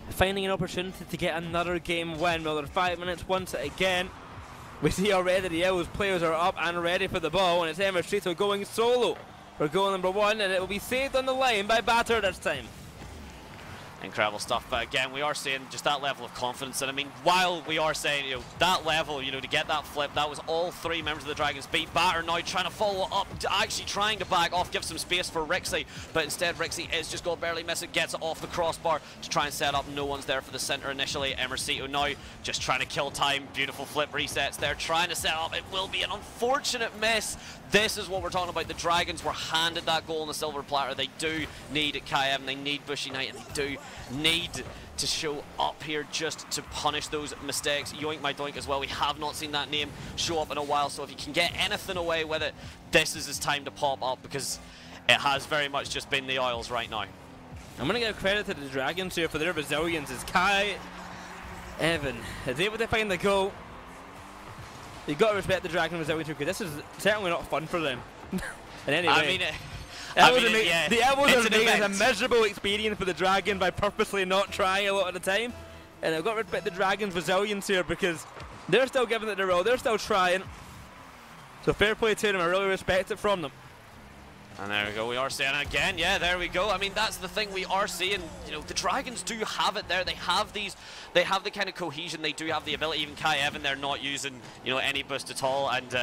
finding an opportunity to get another game win? Well, they're 5 minutes once again. We see already the Owls players are up and ready for the ball, and it's Emercito going solo for goal number 1, and it will be saved on the line by Batter this time. Incredible stuff, but again, we are seeing just that level of confidence. And I mean, while we are saying, you know, that level, you know, to get that flip, that was all 3 members of the Dragons beat. Batter now trying to follow up, actually trying to back off, give some space for Rixie, but instead Rixie is just going to barely miss it, gets it off the crossbar to try and set up. No one's there for the center initially. Emercito now just trying to kill time. Beautiful flip resets there, trying to set up. It will be an unfortunate miss. This is what we're talking about. The Dragons were handed that goal on the silver platter. They do need KM, they need Bushy Knight, and they do need to show up here just to punish those mistakes. Yoink My Doink as well. We have not seen that name show up in a while, so if you can get anything away with it, this is his time to pop up, because it has very much just been the Oils right now. I'm going to give credit to the Dragons here for their resilience, as Kai Evan is able to find the goal. You've got to respect the Dragon resilience, because this is certainly not fun for them. In any way. I mean, the Elbows are making it a miserable experience for the Dragon by purposely not trying a lot of the time. And I've got to respect the Dragon's resilience here, because they're still giving it their all. They're still trying. So fair play to them. I really respect it from them. And there we go, we are seeing it again. Yeah, there we go. I mean, that's the thing we are seeing. You know, the Dragons do have it there. They have the kind of cohesion. They do have the ability. Even Kai Evan, they're not using, you know, any boost at all. And,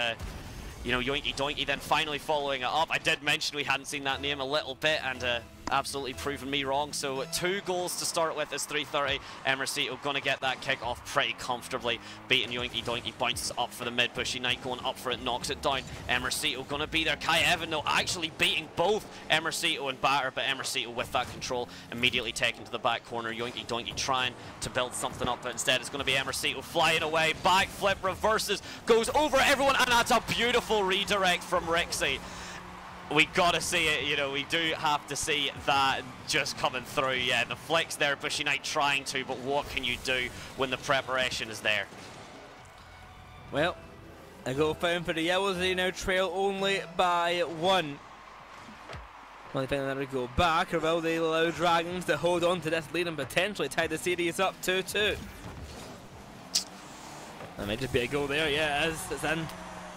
you know, Yoinky Doinky then finally following it up. I did mention we hadn't seen that name a little bit, and absolutely proven me wrong. So 2 goals to start with is 3:30. Emercito going to get that kick off pretty comfortably, beating Yoinky Doinky, bounces up for the mid. Bushy Knight going up for it, knocks it down. Emercito going to be there. Kai Evan, though, actually beating both Emercito and Batter, but Emercito with that control immediately taken to the back corner. Yoinky Doinky trying to build something up, but instead it's going to be Emercito flying away. Backflip, reverses, goes over everyone, and that's a beautiful redirect from Rixie. We gotta see it, you know, we do have to see that just coming through. Yeah, the flicks there, Bushy Knight trying to, but what can you do when the preparation is there? Well, a goal found for the Yellows. They now trail only by 1. Will they find another goal back, or will they allow Dragons to hold on to this lead and potentially tie the series up 2-2? That might just be a goal there. Yeah, it is. It's in.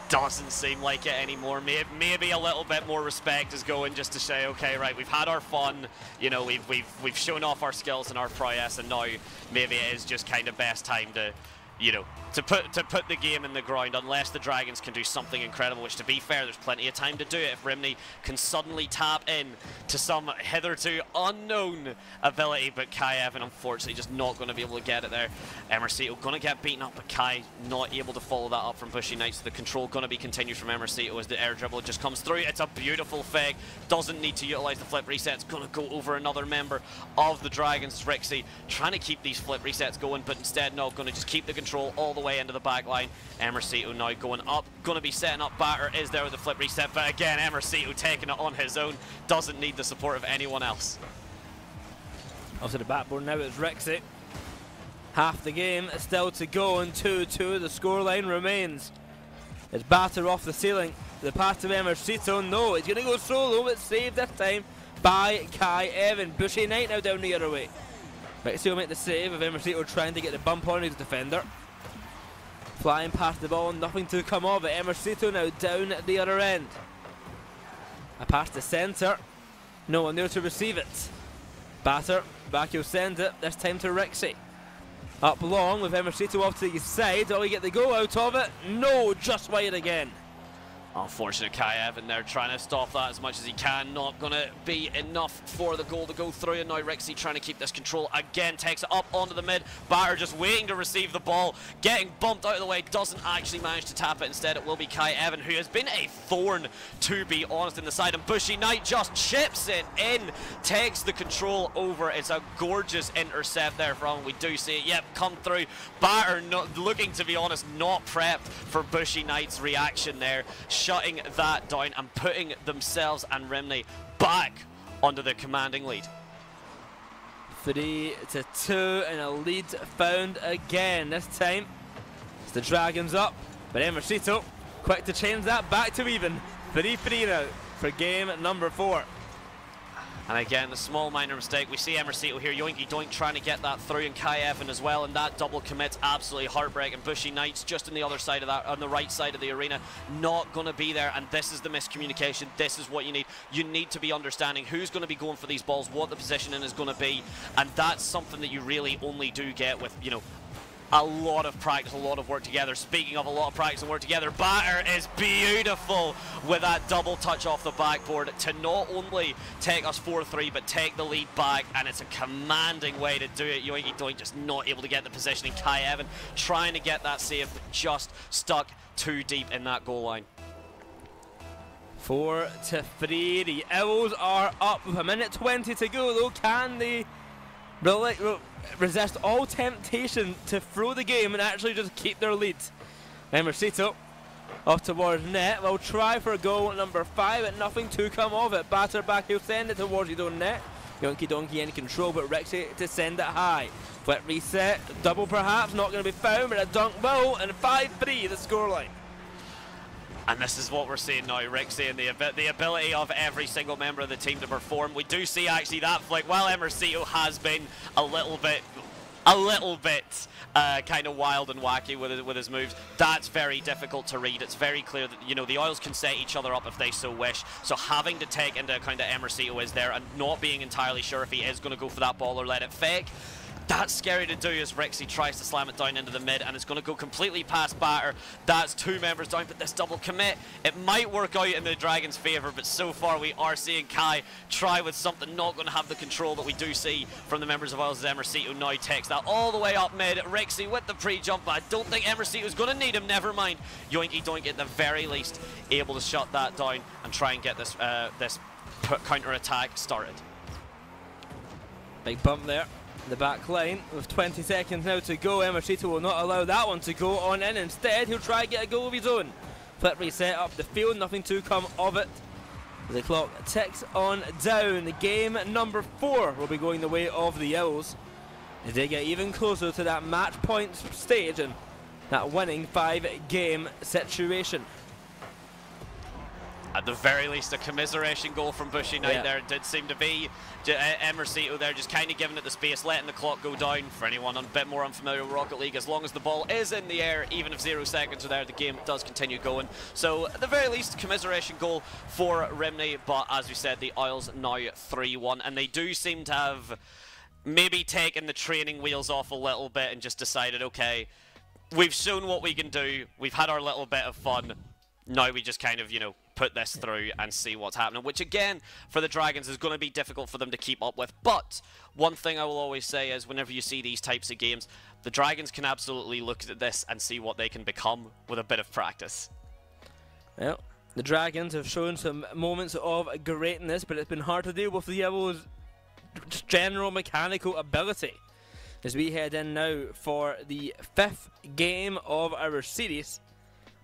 Doesn't seem like it anymore. Maybe a little bit more respect is going, just to say, okay, right, we've had our fun, you know, we've shown off our skills and our prowess, and now maybe it is just kind of best time to you know, to put the game in the ground, unless the Dragons can do something incredible, which, to be fair, there's plenty of time to do it. If Rimney can suddenly tap in to some hitherto unknown ability, but Kai Evan, unfortunately, just not going to be able to get it there. Emercito going to get beaten up, but Kai not able to follow that up from Bushy Knights. So the control going to be continued from Emercito as the air dribble just comes through. It's a beautiful fake. Doesn't need to utilize the flip reset. It's going to go over another member of the Dragons. Rixie trying to keep these flip resets going, but instead not going to just keep the control all the way into the back line. Emercito now going up, going to be setting up. Batter is there with the flip reset, but again, Emercito taking it on his own. Doesn't need the support of anyone else. Off to the backboard now, it's Rixie. Half the game still to go, and 2-2 the scoreline remains. It's Batter off the ceiling. The pass to Emercito, no, he's going to go solo, but saved this time by Kai Evan. Bushy Knight now down the other way. Rixie will make the save of Emercito trying to get the bump on his defender. Flying past the ball, nothing to come of it. Emercito now down at the other end. A pass to centre. No one there to receive it. Batter, back he'll send it, this time to Rixie. Up long with Emercito off to the side. Will he get the goal out of it? No, just wide again. Unfortunate Kai Evan there trying to stop that as much as he can. Not going to be enough for the goal to go through. And now Rixie trying to keep this control again. Takes it up onto the mid. Batter just waiting to receive the ball. Getting bumped out of the way. Doesn't actually manage to tap it. Instead it will be Kai Evan, who has been a thorn, to be honest, in the side. And Bushy Knight just chips it in. Takes the control over. It's a gorgeous intercept there from him. We do see it. Yep, come through. Batter not looking, to be honest, not prepped for Bushy Knight's reaction there. Shutting that down and putting themselves and Rimney back onto the commanding lead. 3-2 and a lead found again. This time it's the Dragons up, but Emercito quick to change that back to even. 3-3 now for game number 4. And again, the small minor mistake. We see Emercito here, yoinky doink, trying to get that through, and Kai Evan as well, and that double commits absolutely heartbreaking. Bushy Knights just on the other side of that, on the right side of the arena, not going to be there, and this is the miscommunication. This is what you need. You need to be understanding who's going to be going for these balls, what the positioning is going to be, and that's something that you really only do get with, you know, a lot of practice, a lot of work together. Speaking of a lot of practice and work together, Batter is beautiful with that double touch off the backboard to not only take us 4-3 but take the lead back, and it's a commanding way to do it. Yoinky Doink just not able to get the positioning. Kai Evan trying to get that save but just stuck too deep in that goal line. 4-3, the Owls are up with 1:20 to go though. Can they resist all temptation to throw the game and actually just keep their lead? Emercito off towards net. Will try for goal number 5, but nothing to come of it. Batter back, he'll send it towards his own net. Yoinky Donkey in control, but Rixie to send it high. Flip reset, double perhaps, not going to be found, but a dunk will, and 5-3 the scoreline. And this is what we're seeing now, Rixie, and the ability of every single member of the team to perform. We do see actually that flick, while Emercito has been a little bit kind of wild and wacky with his moves, that's very difficult to read. It's very clear that, you know, the Oils can set each other up if they so wish. So having to take into account that Emercito is there and not being entirely sure if he is going to go for that ball or let it fake, that's scary to do as Rixie tries to slam it down into the mid, and it's going to go completely past Batter. That's 2 members down, but this double commit, it might work out in the Dragons' favour, but so far we are seeing Kai try with something, not going to have the control that we do see from the members of Oils as Emercito now takes that all the way up mid. Rixie with the pre-jump, but I don't think Emercito's going to need him, never mind. Yoinky Doink at the very least able to shut that down and try and get this, this counter-attack started. Big bump there. The back line with 20 seconds now to go. Emercito will not allow that one to go on in. Instead, he'll try and get a goal of his own. Flip reset up the field, nothing to come of it. The clock ticks on down. Game number 4 will be going the way of the Owls as they get even closer to that match point stage and that winning 5-game situation. At the very least, a commiseration goal from Bushy Knight there. It did seem to be Emercito there, just kind of giving it the space, letting the clock go down. For anyone a bit more unfamiliar with Rocket League, as long as the ball is in the air, even if 0 seconds are there, the game does continue going. So, at the very least, commiseration goal for Rimney. But as we said, the Isles now 3-1, and they do seem to have maybe taken the training wheels off a little bit and just decided, okay, we've shown what we can do. We've had our little bit of fun. Now we just kind of, you know, put this through and see what's happening, which again, for the Dragons, is going to be difficult for them to keep up with. But one thing I will always say is whenever you see these types of games, the Dragons can absolutely look at this and see what they can become with a bit of practice. Well, the Dragons have shown some moments of greatness, but it's been hard to deal with the Yellows' general mechanical ability. As we head in now for the 5th game of our series,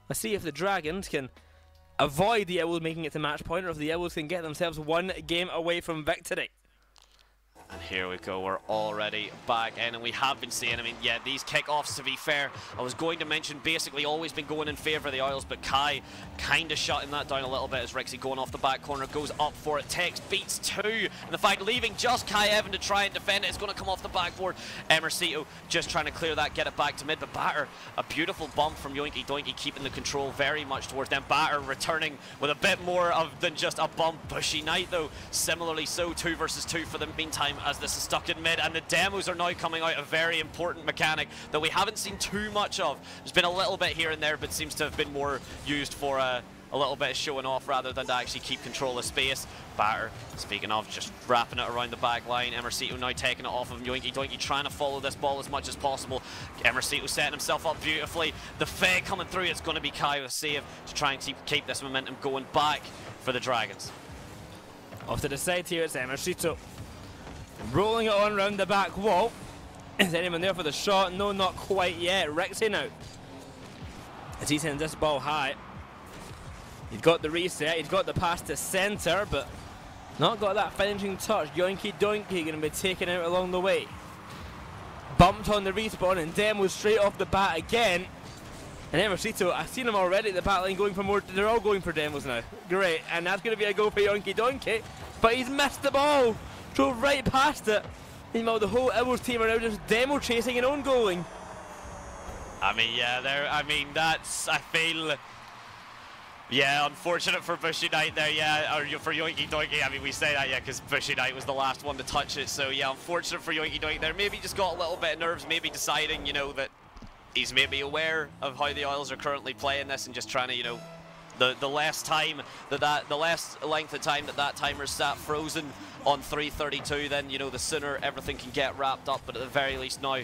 let's see if the Dragons can avoid the Yellows making it to match point, or if the Yellows can get themselves one game away from victory. And here we go, we're already back in, and we have been seeing, I mean, yeah, these kickoffs, to be fair, I was going to mention basically always been going in favour of the Isles, but Kai kind of shutting that down a little bit as Rixie going off the back corner, goes up for it, Tex beats 2, and the fact leaving just Kai Evan to try and defend it, it's going to come off the backboard. Emercito just trying to clear that, get it back to mid, but Batter, a beautiful bump from Yoinky Doinky, keeping the control very much towards them. Batter returning with a bit more than just a bump. Bushy Knight though, similarly so, 2 versus 2 for the meantime, as this is stuck in mid, and the demos are now coming out, a very important mechanic that we haven't seen too much of. There's been a little bit here and there, but seems to have been more used for a little bit of showing off rather than to actually keep control of space. Batter, speaking of, just wrapping it around the back line. Emercito now taking it off of him. Yoinky Doinky trying to follow this ball as much as possible. Emercito setting himself up beautifully. The fade coming through, it's going to be Kai with a save to try and keep this momentum going back for the Dragons. Off to the side here, it's Emercito. Rolling it on round the back wall. Is anyone there for the shot? No, not quite yet. Rixie now, as he sends this ball high. He's got the reset, he's got the pass to centre, but not got that finishing touch. Yoinky Doinky going to be taken out along the way. Bumped on the respawn, and Demo straight off the bat again. And Emercito, I've seen him already at the back line going for more. They're all going for demos now. Great, and that's going to be a goal for Yoinky Doinky, but he's missed the ball. Drove right past it. Meanwhile, the whole Owls team are now just demo chasing and own goaling. I mean, yeah, that's, I feel, yeah, unfortunate for Bushy Knight there, yeah, or for Yoinky Doinky. I mean, we say that, yeah, because Bushy Knight was the last one to touch it, so yeah, unfortunate for Yoinky Doinky there. Maybe just got a little bit of nerves, maybe deciding, you know, that he's maybe aware of how the Isles are currently playing this and just trying to, you know, the less time the less length of time that timer's sat frozen on 3:32, then, you know, the sooner everything can get wrapped up. But at the very least now,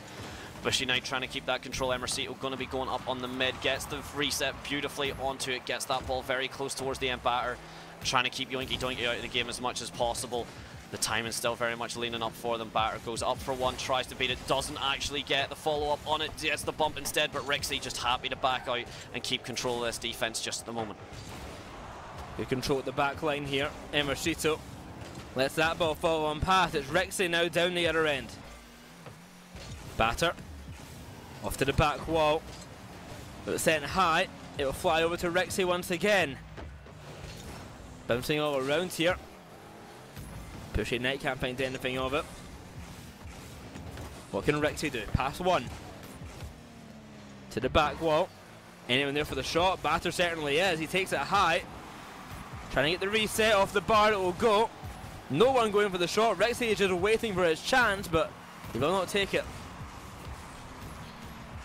Bushy Knight trying to keep that control. Emercito going to be going up on the mid, gets the reset beautifully onto it, gets that ball very close towards the end. Batter trying to keep Yoinky Doinky out of the game as much as possible. The timing's still very much leaning up for them. Batter goes up for one, tries to beat it, doesn't actually get the follow-up on it, gets the bump instead, but Rixie just happy to back out and keep control of this defense just at the moment. Good control at the back line here. Emercito lets that ball fall on path. It's Rixie now down the other end. Batter off to the back wall, but it's sent high. It will fly over to Rixie once again. Bouncing all around here. Bushy Knight can't find anything of it. What can Rixie do? Pass one to the back wall. Anyone there for the shot? Batter certainly is. He takes it high, trying to get the reset off the bar. It will go. No one going for the shot. Rixie is just waiting for his chance, but he will not take it.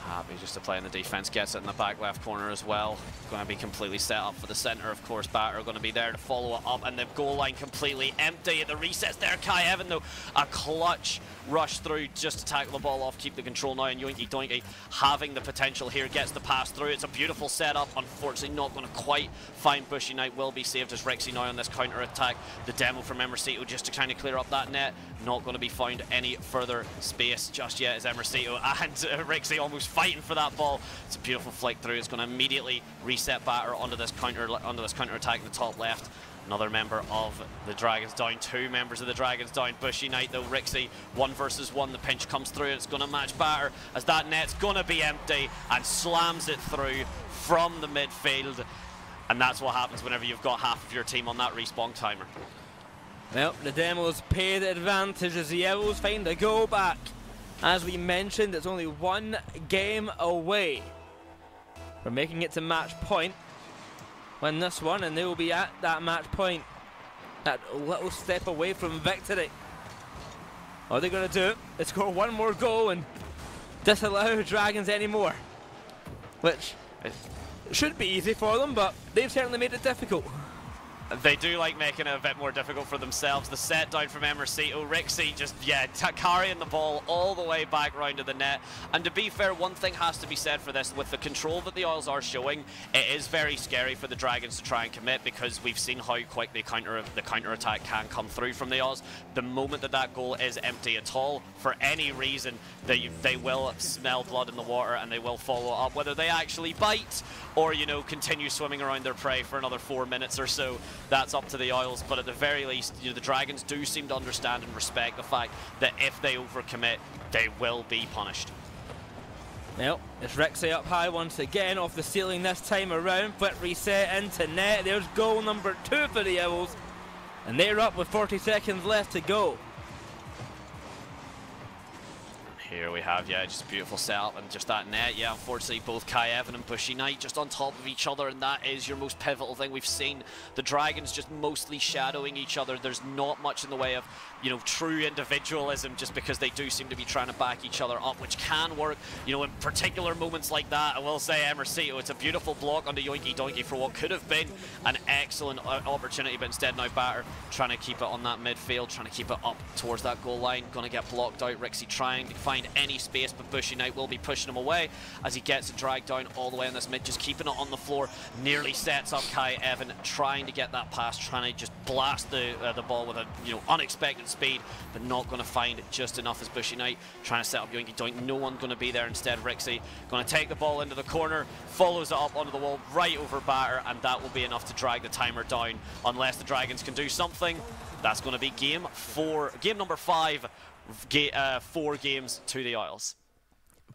Happy just to play in the defense, gets it in the back left corner as well. Going to be completely set up for the centre, of course. Batter going to be there to follow it up, and the goal line completely empty at the resets there. Kai Evan though, a clutch rush through just to tackle the ball off, keep the control now, and Yoinky Doinky having the potential here, gets the pass through. It's a beautiful setup, unfortunately not going to quite find Bushy Knight. Will be saved as Rixie now on this counter attack. The demo from Emercito just to kind of clear up that net, not going to be found any further space just yet as Emercito, and Rixie almost fighting for that ball. It's a beautiful flick through. It's going to immediately reset Batter onto this counter attack in the top left. Another member of the Dragons down, 2 members of the Dragons down. Bushy Knight though, Rixie 1 versus 1. The pinch comes through. It's going to match Batter as that net's going to be empty, and slams it through from the midfield. And that's what happens whenever you've got half of your team on that respawn timer. Well, the demos pay the advantage as the Yellows find the goal back. As we mentioned, it's only 1 game away from making it to match point. Win this one and they will be at that match point, that little step away from victory. All they're going to do is score 1 more goal and disallow Dragons anymore. which should be easy for them, but they've certainly made it difficult. They do like making it a bit more difficult for themselves. The set down from Emercito, Rixie just, yeah, carrying the ball all the way back round to the net. And to be fair, one thing has to be said for this, with the control that the Oils are showing, it is very scary for the Dragons to try and commit, because we've seen how quick the counter-attack can come through from the Oils. The moment that that goal is empty at all, for any reason, they will smell blood in the water and they will follow up, whether they actually bite or, you know, continue swimming around their prey for another 4 minutes or so. That's up to the Oils, but at the very least, you know, the Dragons do seem to understand and respect the fact that if they overcommit, they will be punished. Well, it's Rixie up high once again, off the ceiling this time around. Flip reset into net. There's goal number 2 for the Owls, and they're up with 40 seconds left to go. Here we have, yeah, just a beautiful setup and just that net. Yeah, unfortunately, both Kai Evan and Bushy Knight just on top of each other, and that is your most pivotal thing. We've seen the Dragons just mostly shadowing each other. There's not much in the way of, you know, true individualism, just because they do seem to be trying to back each other up, which can work, you know, in particular moments like that. I will say, Emercito, it's a beautiful block onto Yoinky Doinky for what could have been an excellent opportunity, but instead now Batter trying to keep it on that midfield, trying to keep it up towards that goal line. Going to get blocked out. Rixie trying to find any space, but Bushy Knight will be pushing him away as he gets it dragged down all the way in this mid, just keeping it on the floor. Nearly sets up Kai Evan, trying to get that pass, trying to just blast the ball with a, you know, unexpected speed, but not going to find just enough as Bushy Knight trying to set up Yoinky Doink. No one going to be there. Instead, Rixie going to take the ball into the corner, follows it up onto the wall right over Batter, and that will be enough to drag the timer down. Unless the Dragons can do something, that's going to be game number 5. 4 games to the Isles.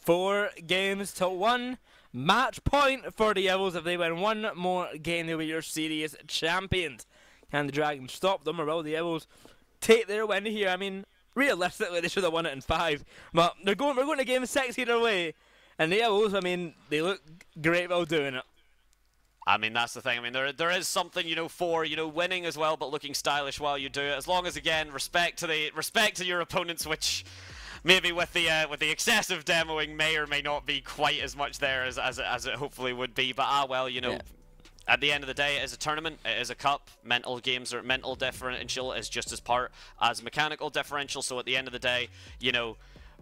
4 games to 1. Match point for the Owls. If they win one more game, they'll be your series champions. Can the Dragons stop them, or will the Owls take their win here? I mean, realistically, they should have won it in 5. But we're going to game 6 either way. And the Owls, I mean, they look great while doing it. I mean, that's the thing. I mean, there is something, you know, for, you know, winning as well, but looking stylish while you do it. As long as, again, respect to your opponents, which maybe with the excessive demoing may or may not be quite as much there as it hopefully would be. But well, you know. Yeah. At the end of the day, it is a tournament, it is a cup. Mental games or mental differential is just as part as mechanical differential. So at the end of the day, you know,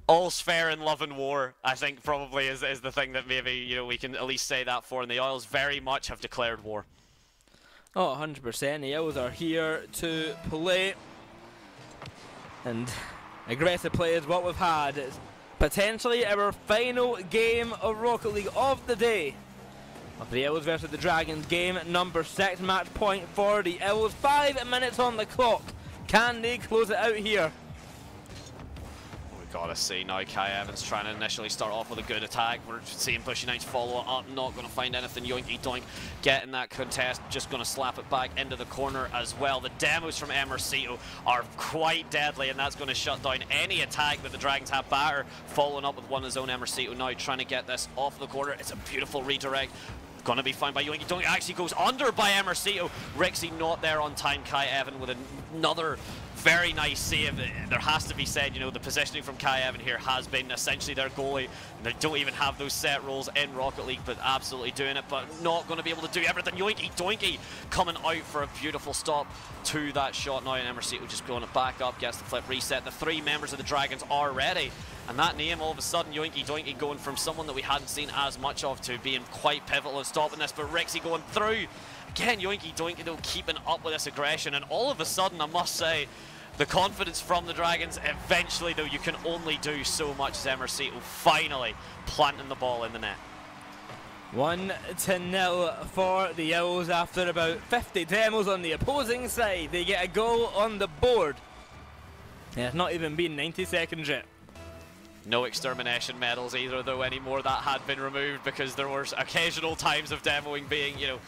all's fair in love and war, I think probably is the thing that maybe, you know, we can at least say that for. And the Oils very much have declared war. Oh, 100%. The Owls are here to play. And aggressive play is what we've had. It's potentially our final game of Rocket League of the day. Of the Owls versus the Dragons, game number 6, match point for the Owls. 5 minutes on the clock. Can they close it out here? Gotta see now. Kai Evans trying to initially start off with a good attack. We're seeing Bushy Knights follow it up, not going to find anything. Yoinky Doink getting that contest, just going to slap it back into the corner as well. The demos from Emercito are quite deadly, and that's going to shut down any attack that the Dragons have. Batter following up with one of his own. Emercito now trying to get this off the corner. It's a beautiful redirect. Going to be found by Yoinky Doink. Actually goes under by Emercito. Rixie not there on time. Kai Evan with another very nice save. There has to be said, you know, the positioning from Kai Evan here has been essentially their goalie. They don't even have those set roles in Rocket League, but absolutely doing it, but not going to be able to do everything. Yoinky Doinky coming out for a beautiful stop to that shot now, and Emercito just going to back up, gets the flip reset. The 3 members of the Dragons are ready, and that name all of a sudden, Yoinky Doinky, going from someone that we hadn't seen as much of to being quite pivotal in stopping this, but Rixie going through. Again, Yoinky Doinky though keeping up with this aggression, and all of a sudden, I must say, the confidence from the Dragons. Eventually though, you can only do so much as Emercito finally planting the ball in the net. 1-0 for the Owls after about 50 demos on the opposing side. They get a goal on the board. Yeah, it's not even been 90 seconds yet. No extermination medals either though anymore. That had been removed because there were occasional times of demoing being, you know,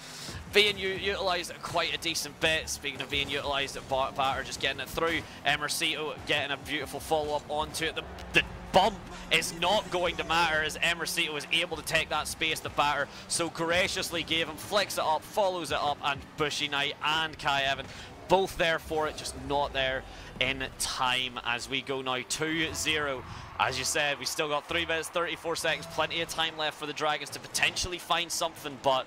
being utilised quite a decent bit. Speaking of being utilised at Batter, just getting it through. Emercito getting a beautiful follow-up onto it. The bump is not going to matter as Emercito is able to take that space that Batter so graciously gave him. Flicks it up, follows it up, and Bushy Knight and Kai Evan both there for it, just not there in time as we go now 2-0. As you said, we still got 3 minutes 34 seconds, plenty of time left for the Dragons to potentially find something, but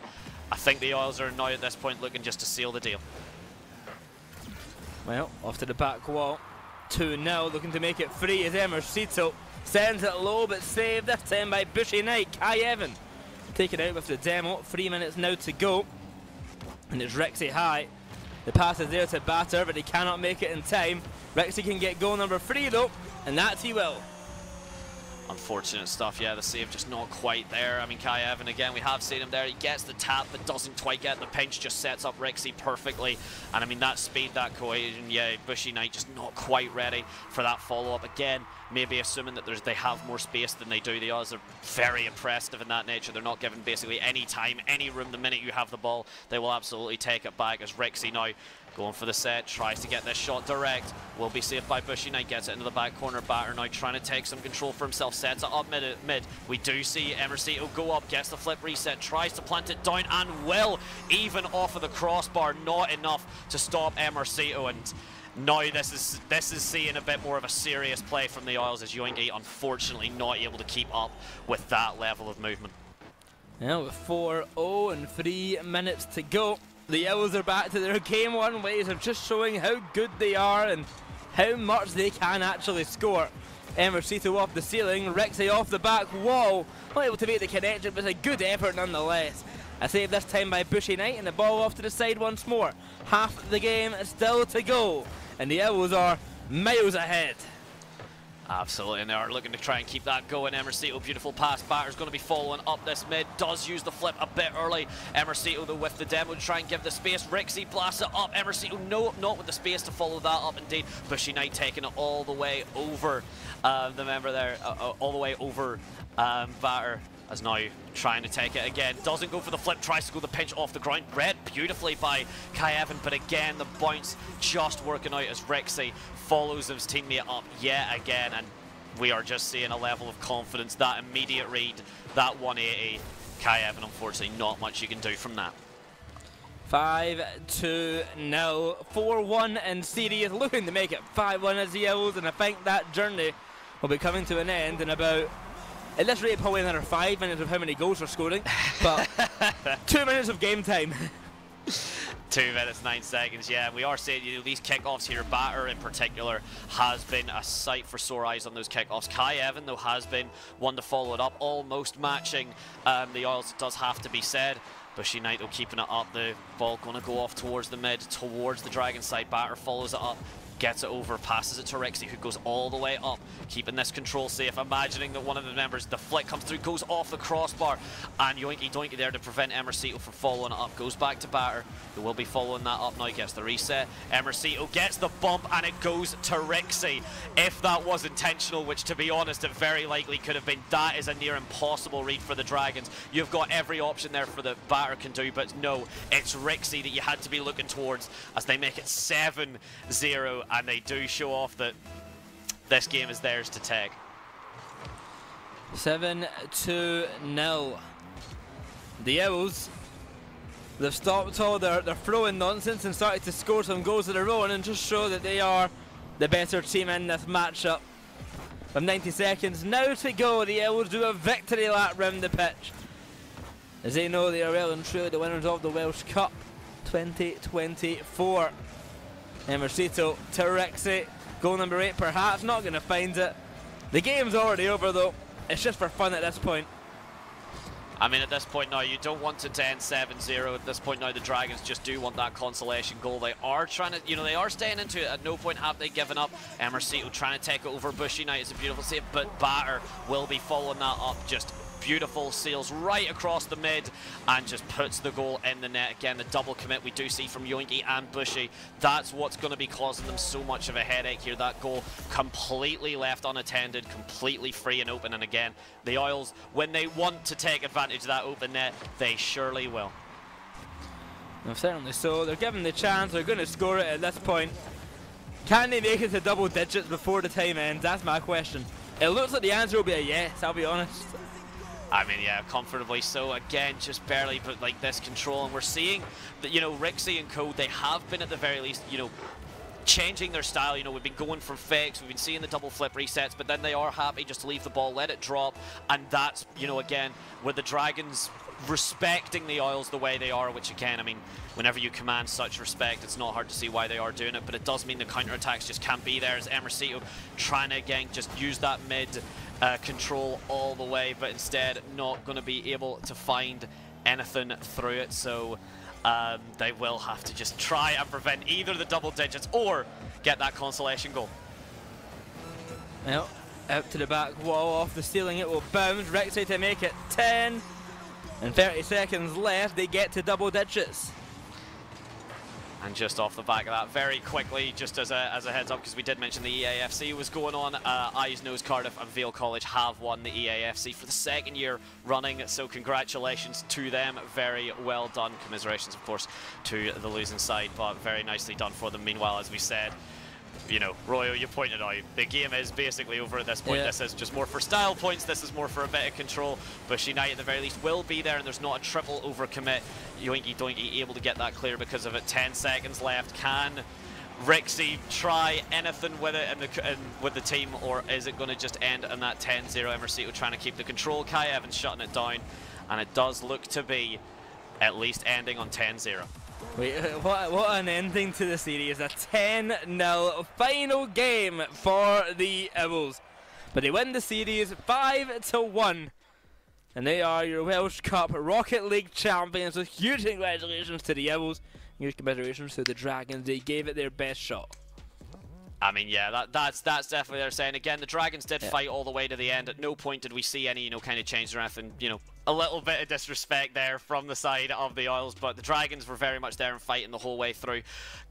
I think the Oils are now at this point looking just to seal the deal. Well, off to the back wall, 2-0, looking to make it 3 as Emercito sends it low but saved this time by Bushy Knight. Kai Evan taken out with the demo, 3 minutes now to go, and it's Rexy high. The pass is there to Batter, but he cannot make it in time. Rexy can get goal number 3 though, and that he will. Unfortunate stuff, yeah, the save just not quite there. I mean, Kai Evan, again, we have seen him there. He gets the tap, but doesn't quite get the pinch, just sets up Rexy perfectly. And I mean, that speed, that cohesion, yeah, Bushy Knight just not quite ready for that follow-up. Again, maybe assuming that they have more space than they do. The Oz are very impressive in that nature. They're not given basically any time, any room. The minute you have the ball, they will absolutely take it back as Rexy now going for the set, tries to get this shot direct, will be saved by Bushy Knight, gets it into the back corner. Batter now trying to take some control for himself, sets it up mid. We do see Emercito go up, gets the flip reset, tries to plant it down and will, even off of the crossbar, not enough to stop Emercito. And now this is seeing a bit more of a serious play from the Oils as Yoinky unfortunately not able to keep up with that level of movement. Now with 4-0 and 3 minutes to go, the Owls are back to their Game 1 ways of just showing how good they are and how much they can actually score. Emercito off the ceiling, Rexy off the back wall, not able to make the connection, but it's a good effort nonetheless. A save this time by Bushy Knight, and the ball off to the side once more. Half the game still to go, and the Owls are miles ahead. Absolutely, and they are looking to try and keep that going. Emercito, beautiful pass. Batter's going to be following up this mid. Does use the flip a bit early. Emercito, though, with the demo to try and give the space. Rexy blasts it up. Emercito, no, not with the space to follow that up. Indeed, Bushy Knight taking it all the way over the member there, all the way over Batter. As now trying to take it again, doesn't go for the flip, tries to go the pinch off the ground, read beautifully by Kai Evan, but again the bounce just working out as Rexy follows his teammate up yet again, and we are just seeing a level of confidence, that immediate read, that 180. Kai Evan, unfortunately not much you can do from that. 5-2-0, 4-1 and series, looking to make it 5-1 as the Owls, and I think that journey will be coming to an end in about, at this rate, probably another 5 minutes of how many goals we're scoring, but 2 minutes of game time. 2 minutes 9 seconds, yeah. We are seeing, you know, these kickoffs here. Batter in particular has been a sight for sore eyes on those kickoffs. Kai Evan, though, has been one to follow it up, almost matching the Oils, it does have to be said. Bushy Knight, though, keeping it up. The ball going to go off towards the mid, towards the Dragon side. Batter follows it up, gets it over, passes it to Rexy, who goes all the way up, keeping this control safe, imagining that one of the members, the flick comes through, goes off the crossbar, and Yoinky Doinky there to prevent Emercito from following it up, goes back to Batter, who will be following that up now, gets the reset. Emercito gets the bump, and it goes to Rexy. If that was intentional, which to be honest, it very likely could have been, that is a near impossible read for the Dragons. You've got every option there for the Batter can do, but no, it's Rexy that you had to be looking towards as they make it 7-0. And they do show off that this game is theirs to take. 7-2-0. The Owls, they've stopped all their throwing nonsense and started to score some goals of their own and just show that they are the better team in this matchup. With 90 seconds now to go, the Owls do a victory lap round the pitch, as they know they are well and truly the winners of the Welsh Cup 2024. Emercito to Rexy, goal number 8 perhaps, not going to find it. The game's already over though, it's just for fun at this point. I mean, at this point now, you don't want it to end 7-0. At this point now, the Dragons just do want that consolation goal. They are trying to, you know, they are staying into it. At no point have they given up. Emercito trying to take it over. Bushy Knight is a beautiful save, but Batter will be following that up. Just beautiful, sails right across the mid and just puts the goal in the net. Again, the double commit we do see from Yoinky and Bushy. That's what's going to be causing them so much of a headache here. That goal completely left unattended, completely free and open. And again, the Oils, when they want to take advantage of that open net, they surely will. Well, certainly so. They're given the chance. They're going to score it at this point. Can they make it to double digits before the time ends? That's my question. It looks like the answer will be a yes, I'll be honest. I mean, yeah, comfortably so. Again, just barely, but like this control. And we're seeing that, you know, Rixie and co, they have been at the very least, you know, changing their style. You know, we've been going for fakes, we've been seeing the double flip resets, but then they are happy just to leave the ball, let it drop. And that's, you know, again, with the Dragons respecting the oils the way they are, which again, I mean, whenever you command such respect, it's not hard to see why they are doing it, but it does mean the counterattacks just can't be there as Emercito trying to, again, just use that mid control all the way, but instead not going to be able to find anything through it, so they will have to just try and prevent either the double digits or get that consolation goal. Well, out to the back wall, off the ceiling it will bounce. Rexy to make it 10. And 30 seconds left, they get to double digits. And just off the back of that, very quickly, just as a heads up, because we did mention the EAFC was going on, Eyes Nose Cardiff and Vale College have won the EAFC for the 2nd year running, so congratulations to them. Very well done. Commiserations, of course, to the losing side, but very nicely done for them. Meanwhile, as we said, you know, Royo, you pointed out, the game is basically over at this point. Yeah. This is just more for style points, this is more for a bit of control. Bush United at the very least will be there, and there's not a triple overcommit. Yoinky Doinky able to get that clear because of it. 10 seconds left. Can Rixie try anything with it and with the team, or is it going to just end on that 10-0? Emercito trying to keep the control. Kai Evans shutting it down, and it does look to be at least ending on 10-0. Wait, what an ending to the series. A 10-0 final game for the Owls. But they win the series 5-1. And they are your Welsh Cup Rocket League champions. So huge congratulations to the Owls. Huge congratulations to the Dragons. They gave it their best shot. I mean, yeah, that's definitely they're saying. Again, the Dragons did fight all the way to the end. At no point did we see any, you know, kind of change or anything, you know, a little bit of disrespect there from the side of the Oils, but the Dragons were very much there and fighting the whole way through.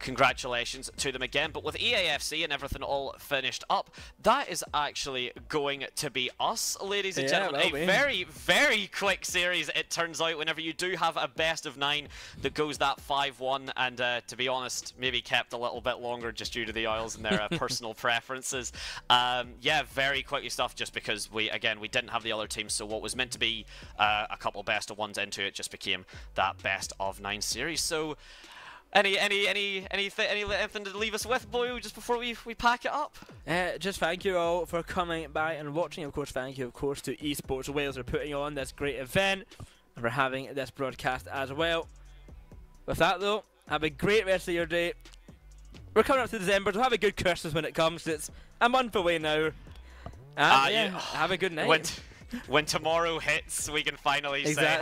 Congratulations to them again. But with EAFC and everything all finished up, that is actually going to be us, ladies and gentlemen. A very, very quick series, it turns out, whenever you do have a best of 9 that goes that 5-1, and to be honest, maybe kept a little bit longer just due to the Oils and their personal preferences. Yeah, very quickly stuff, just because we didn't have the other team, so what was meant to be a couple best of 1s into it just became that best of 9 series. So anything to leave us with, Boy, just before we pack it up? Just thank you all for coming by and watching. Of course, thank you, of course, to Esports Wales for putting on this great event and for having this broadcast as well. With that, though, have a great rest of your day. We're coming up to December, so have a good Christmas when it comes. It's a month away now. And have a good night. When tomorrow hits, we can finally say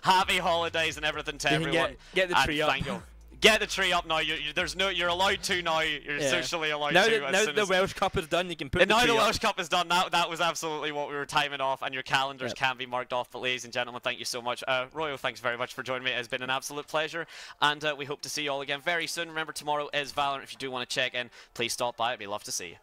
happy holidays and everything to everyone. Get the tree up. Get the tree up now. You're allowed to now. You're socially allowed to. Now that the Welsh Cup is done, you can put the tree up. Now the Welsh Cup is done. That was absolutely what we were timing off, and your calendars can be marked off. But ladies and gentlemen, thank you so much. Royo, thanks very much for joining me. It has been an absolute pleasure, and we hope to see you all again very soon. Remember, tomorrow is Valorant. If you do want to check in, please stop by. I'd be love to see you.